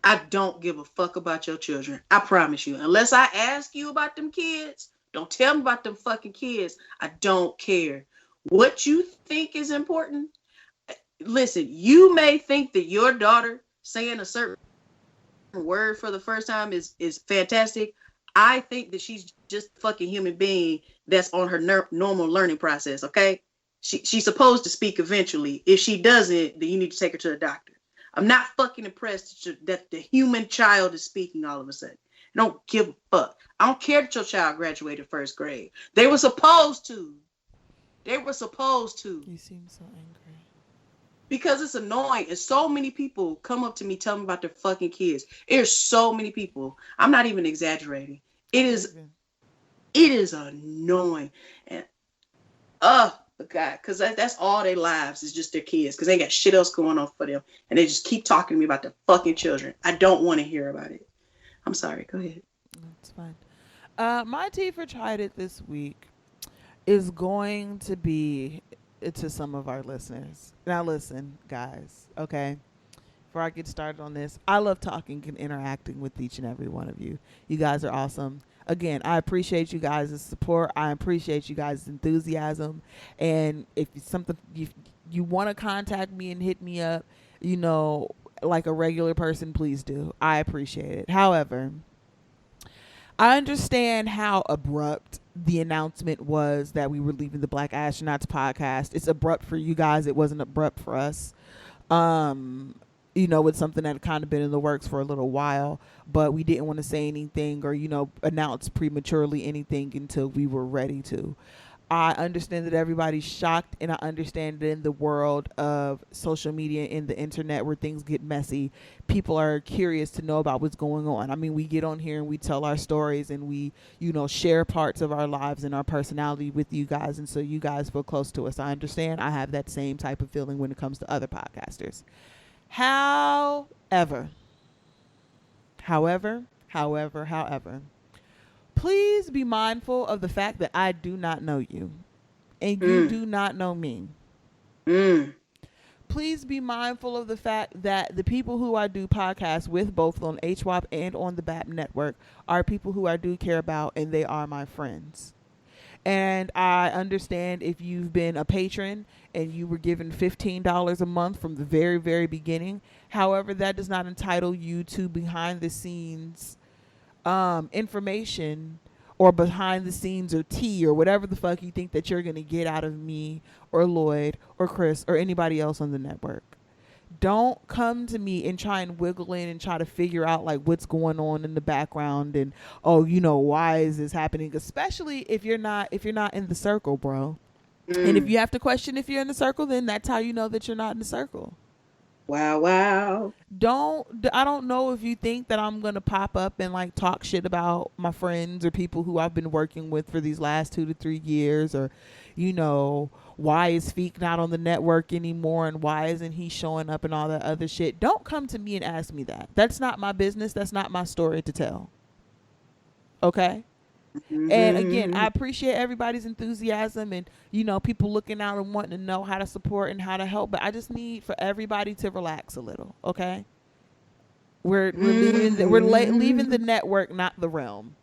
I don't give a fuck about your children. I promise you. Unless I ask you about them kids, don't tell me about them fucking kids. I don't care. What you think is important? Listen, you may think that your daughter saying a certain word for the first time is fantastic. I think that she's just a fucking human being that's on her normal learning process, okay? She's supposed to speak eventually. If she doesn't, then you need to take her to the doctor. I'm not fucking impressed that the human child is speaking all of a sudden. I don't give a fuck. I don't care that your child graduated first grade. They were supposed to. You seem so angry. Because it's annoying. And so many people come up to me, tell me about their fucking kids. There's so many people. I'm not even exaggerating. It is annoying. And God, because that's all their lives is just their kids, because they ain't got shit else going on for them, and they just keep talking to me about their fucking children. I don't want to hear about it. I'm sorry. Go ahead. That's fine. My tea for tried it this week is going to be to some of our listeners. Now listen, guys, okay? Before I get started on this, I love talking and interacting with each and every one of you. You guys are awesome. Again, I appreciate you guys' support. I appreciate you guys' enthusiasm. And if it's something you want to contact me and hit me up, like a regular person, please do. I appreciate it. However, I understand how abrupt the announcement was that we were leaving the Black Astronauts podcast. It's abrupt for you guys. It wasn't abrupt for us. It's something that had kind of been in the works for a little while, but we didn't want to say anything or, announce prematurely anything until we were ready to. I understand that everybody's shocked, and I understand that in the world of social media and the internet where things get messy, people are curious to know about what's going on. I mean, we get on here and we tell our stories and we, share parts of our lives and our personality with you guys, and so you guys feel close to us. I understand. I have that same type of feeling when it comes to other podcasters. However, However, please be mindful of the fact that I do not know you and you do not know me. Please be mindful of the fact that the people who I do podcasts with, both on HWAP and on the BAP network, are people who I do care about, and they are my friends. And I understand if you've been a patron and you were given $15 a month from the very, very beginning. However, that does not entitle you to behind the scenes information or behind the scenes or tea or whatever the fuck you think that you're going to get out of me or Lloyd or Chris or anybody else on the network. Don't come to me and try and wiggle in and try to figure out like what's going on in the background and, oh, you know, why is this happening? Especially if you're not in the circle, bro. And if you have to question if you're in the circle, then that's how you know that you're not in the circle. Wow. I don't know if you think that I'm going to pop up and like talk shit about my friends or people who I've been working with for these last 2 to 3 years, or, you know, why is Feek not on the network anymore and why isn't he showing up and all that other shit. Don't come to me and ask me that. That's not my business. That's not my story to tell. Okay? And again, I appreciate everybody's enthusiasm and, you know, people looking out and wanting to know how to support and how to help. But I just need for everybody to relax a little. Okay. We're leaving the network, not the realm.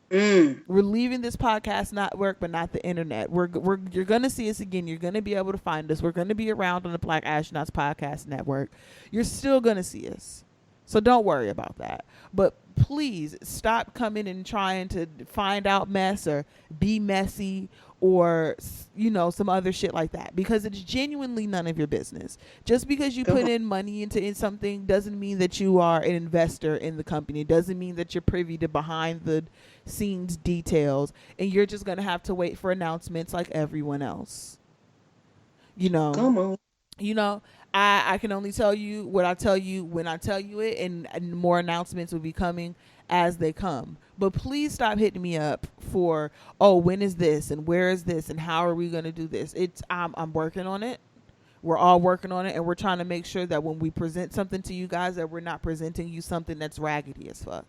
We're leaving this podcast network, but not the internet. You're going to see us again. You're going to be able to find us. We're going to be around on the Black Astronauts Podcast Network. You're still going to see us. So don't worry about that. But please stop coming and trying to find out mess or be messy or, you know, some other shit like that, because it's genuinely none of your business. Just because you put in money into something doesn't mean that you are an investor in the company. It doesn't mean that you're privy to behind the scenes details, and you're just going to have to wait for announcements like everyone else. You know, come on. You know, I can only tell you what I tell you when I tell you it, and more announcements will be coming as they come. But please stop hitting me up for, oh, when is this and where is this and how are we going to do this? I'm working on it. We're all working on it, and we're trying to make sure that when we present something to you guys, that we're not presenting you something that's raggedy as fuck.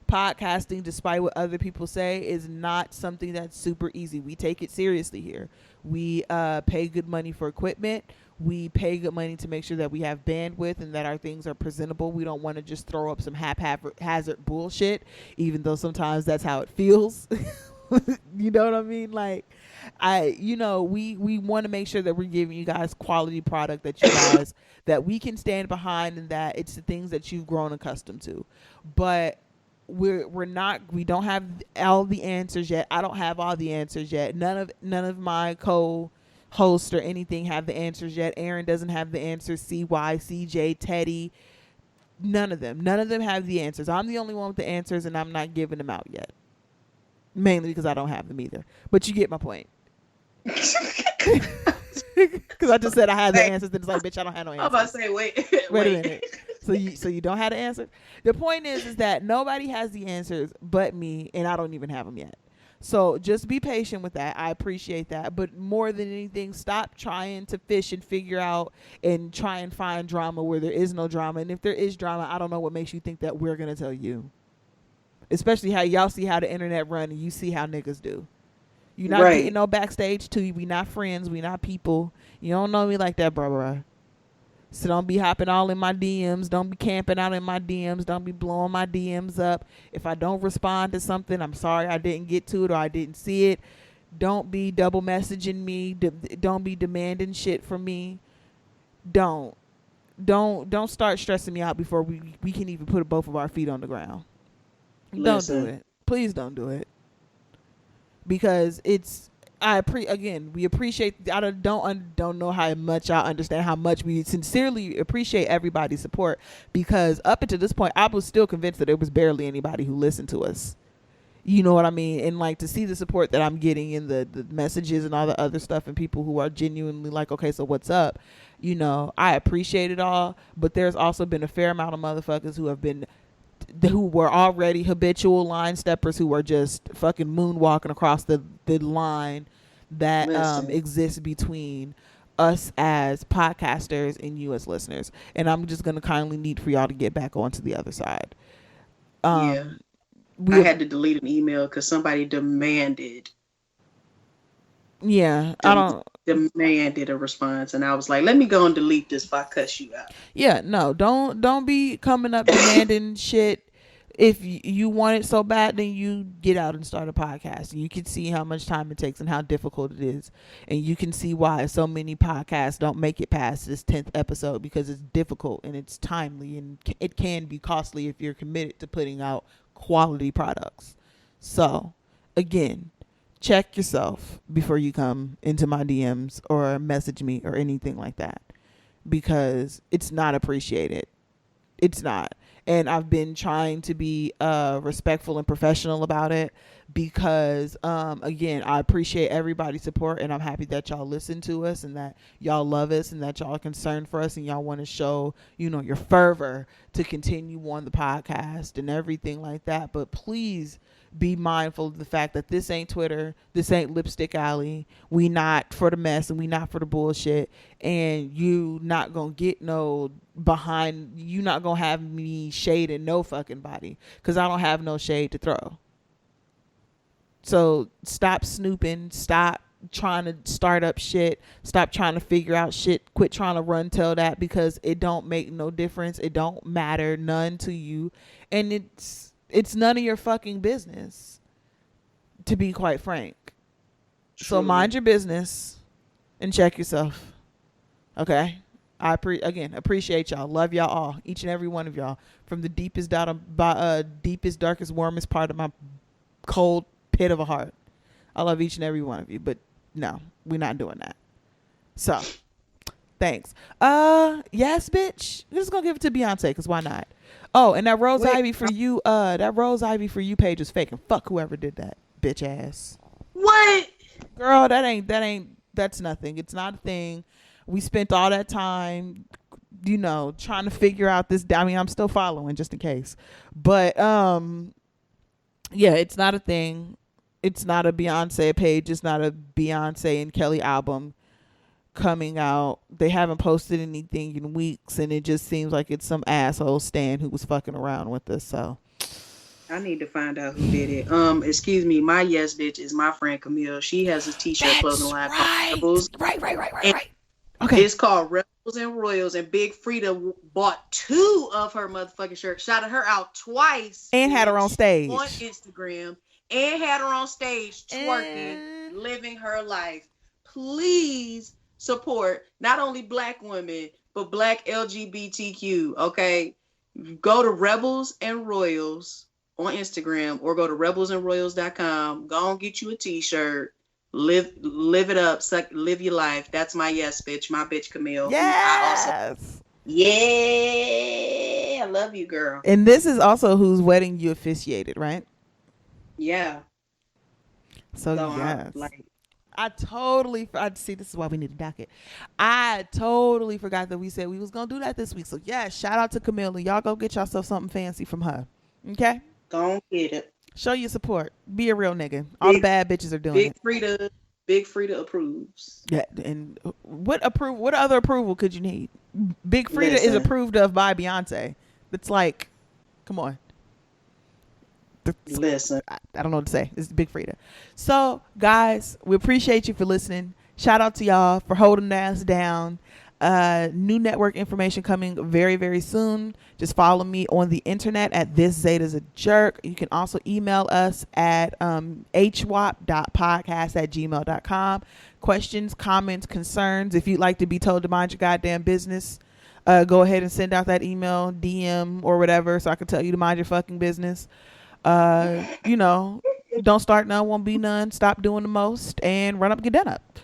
Podcasting, despite what other people say, is not something that's super easy. We take it seriously here. We pay good money for equipment. We pay good money to make sure that we have bandwidth and that our things are presentable. We don't want to just throw up some haphazard bullshit, even though sometimes that's how it feels. You know what I mean? Like, we want to make sure that we're giving you guys quality product that you guys, that we can stand behind, and that it's the things that you've grown accustomed to. But we don't have all the answers yet. I don't have all the answers yet. None of my co-hosts or anything have the answers yet. Aaron doesn't have the answers. CY, CJ, Teddy, none of them have the answers. I'm the only one with the answers, and I'm not giving them out yet. Mainly because I don't have them either. But you get my point. Because I just said I had the answers, then it's like, bitch, I don't have no answers. I'm about to say, wait a minute. So you don't have the answer? The point is that nobody has the answers but me, and I don't even have them yet. So just be patient with that. I appreciate that. But more than anything, stop trying to fish and figure out and try and find drama where there is no drama. And if there is drama, I don't know what makes you think that we're going to tell you. Especially how y'all see how the internet run and you see how niggas do. You're not getting no backstage too. We not friends. We not people. You don't know me like that, bro. So don't be hopping all in my DMs. Don't be camping out in my DMs. Don't be blowing my DMs up. If I don't respond to something, I'm sorry I didn't get to it or I didn't see it. Don't be double messaging me. Don't be demanding shit from me. Don't start stressing me out before we can even put both of our feet on the ground. Listen. Don't do it. Please don't do it. Because we appreciate. I don't know how much I understand how much we sincerely appreciate everybody's support. Because up until this point, I was still convinced that there was barely anybody who listened to us. You know what I mean? And like to see the support that I'm getting in the messages and all the other stuff, and people who are genuinely like, okay, so what's up? You know, I appreciate it all. But there's also been a fair amount of motherfuckers who were already habitual line steppers who are just fucking moonwalking across the line that exists between us as podcasters and you as listeners. And I'm just going to kindly need for y'all to get back onto the other side. Yeah. I had to delete an email because somebody demanded a response, and I was like, let me go and delete this before I cuss you out. Yeah, no, don't be coming up demanding shit. If you want it so bad, then you get out and start a podcast. And you can see how much time it takes and how difficult it is. And you can see why so many podcasts don't make it past this 10th episode, because it's difficult and it's timely, and it can be costly if you're committed to putting out quality products. So, again, check yourself before you come into my DMs or message me or anything like that, because it's not appreciated. It's not. And I've been trying to be respectful and professional about it, because again, I appreciate everybody's support, and I'm happy that y'all listen to us and that y'all love us and that y'all are concerned for us and y'all want to show, your fervor to continue on the podcast and everything like that. But please be mindful of the fact that this ain't Twitter, this ain't Lipstick Alley. We not for the mess and we not for the bullshit. And you not gonna get no behind. You not gonna have me shading no fucking body, because I don't have no shade to throw. So stop snooping. Stop trying to start up shit. Stop trying to figure out shit. Quit trying to run tell that, because it don't make no difference. It don't matter none to you, and it's none of your fucking business, to be quite frank. True. So mind your business and check yourself. Okay? I appreciate y'all. Love y'all all. Each and every one of y'all. From the deepest, darkest, warmest part of my cold pit of a heart. I love each and every one of you. But no, we're not doing that. So, thanks. Yes, bitch. We're just gonna give it to Beyonce, because why not? Oh, and that Rose Ivy for you, page is fake, and fuck whoever did that, bitch ass. What? Girl, that's nothing. It's not a thing. We spent all that time, trying to figure out this. I mean, I'm still following just in case. But, yeah, it's not a thing. It's not a Beyonce page. It's not a Beyonce and Kelly album coming out. They haven't posted anything in weeks, and it just seems like it's some asshole Stan who was fucking around with us. So I need to find out who did it. Excuse me, my yes bitch is my friend Camille. She has a t-shirt clothing line called Rebels. Right. Okay. It's called Rebels and Royals, and Big Frida bought 2 of her motherfucking shirts, shouted her out twice, and had her on stage on Instagram, and had her on stage twerking, living her life. Please support not only Black women, but Black LGBTQ, okay? Go to Rebels and Royals on Instagram, or go to rebelsandroyals.com. Go and get you a t-shirt. Live it up. Live your life. That's my yes bitch. My bitch Camille. Yes. I love you, girl. And this is also whose wedding you officiated, right? Yeah. So yes. I see, this is why we need a docket. I totally forgot that we said we was gonna do that this week. So yeah, shout out to Camille. Y'all go get yourself something fancy from her. Okay? Go and get it. Show your support. Be a real nigga. All the bad bitches are doing it. Big Frida approves. Yeah, and what other approval could you need? Big Frida is approved of by Beyonce. It's like, come on. Listen. I don't know what to say. It's Big Frida. So, guys, we appreciate you for listening. Shout out to y'all for holding us down. New network information coming very, very soon. Just follow me on the internet at thisZeta's-a-jerk. You can also email us at hwap.podcast@gmail.com. Questions, comments, concerns. If you'd like to be told to mind your goddamn business, go ahead and send out that email, DM, or whatever, so I can tell you to mind your fucking business. Don't start none, won't be none. Stop doing the most, and run up, get done up.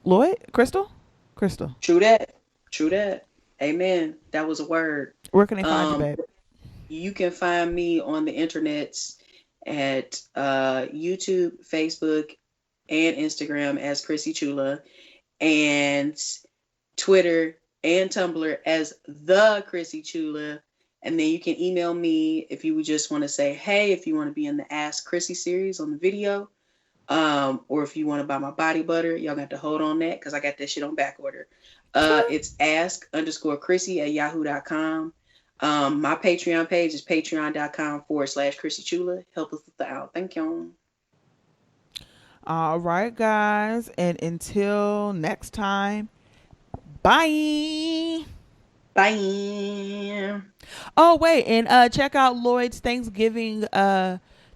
Lloyd, Crystal. True that. Amen. That was a word. Where can they find you, babe? You can find me on the internets at YouTube, Facebook, and Instagram as Krissy Chula, and Twitter and Tumblr as the Krissy Chula. And then you can email me if you would just want to say, hey, if you want to be in the Ask Krissy series on the video. Or if you want to buy my body butter, y'all got to hold on that because I got that shit on back order. It's ask_Chrissy@yahoo.com. My Patreon page is patreon.com/Chrissy Chula. Help us out. Thank you. All right, guys. And until next time, bye. Bye. Oh, wait. And check out Lloyd's Thanksgiving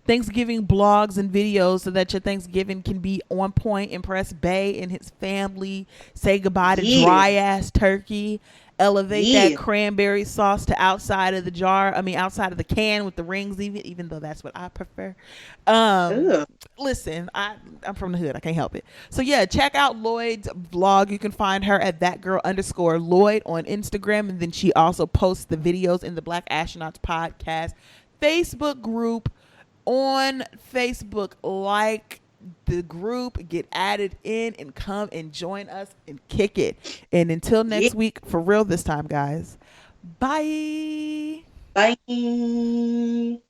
blogs and videos so that your Thanksgiving can be on point. Impress Bay and his family. Say goodbye to dry ass turkey. Elevate that cranberry sauce to outside of the jar. I mean, outside of the can with the rings, even though that's what I prefer. Listen, I'm from the hood. I can't help it. So yeah, check out Lloyd's vlog. You can find her at thatgirl_Lloyd on Instagram, and then she also posts the videos in the Black Astronauts Podcast Facebook group. On Facebook, like the group, get added in, and come and join us and kick it. And until next week, for real this time, guys. Bye. Bye.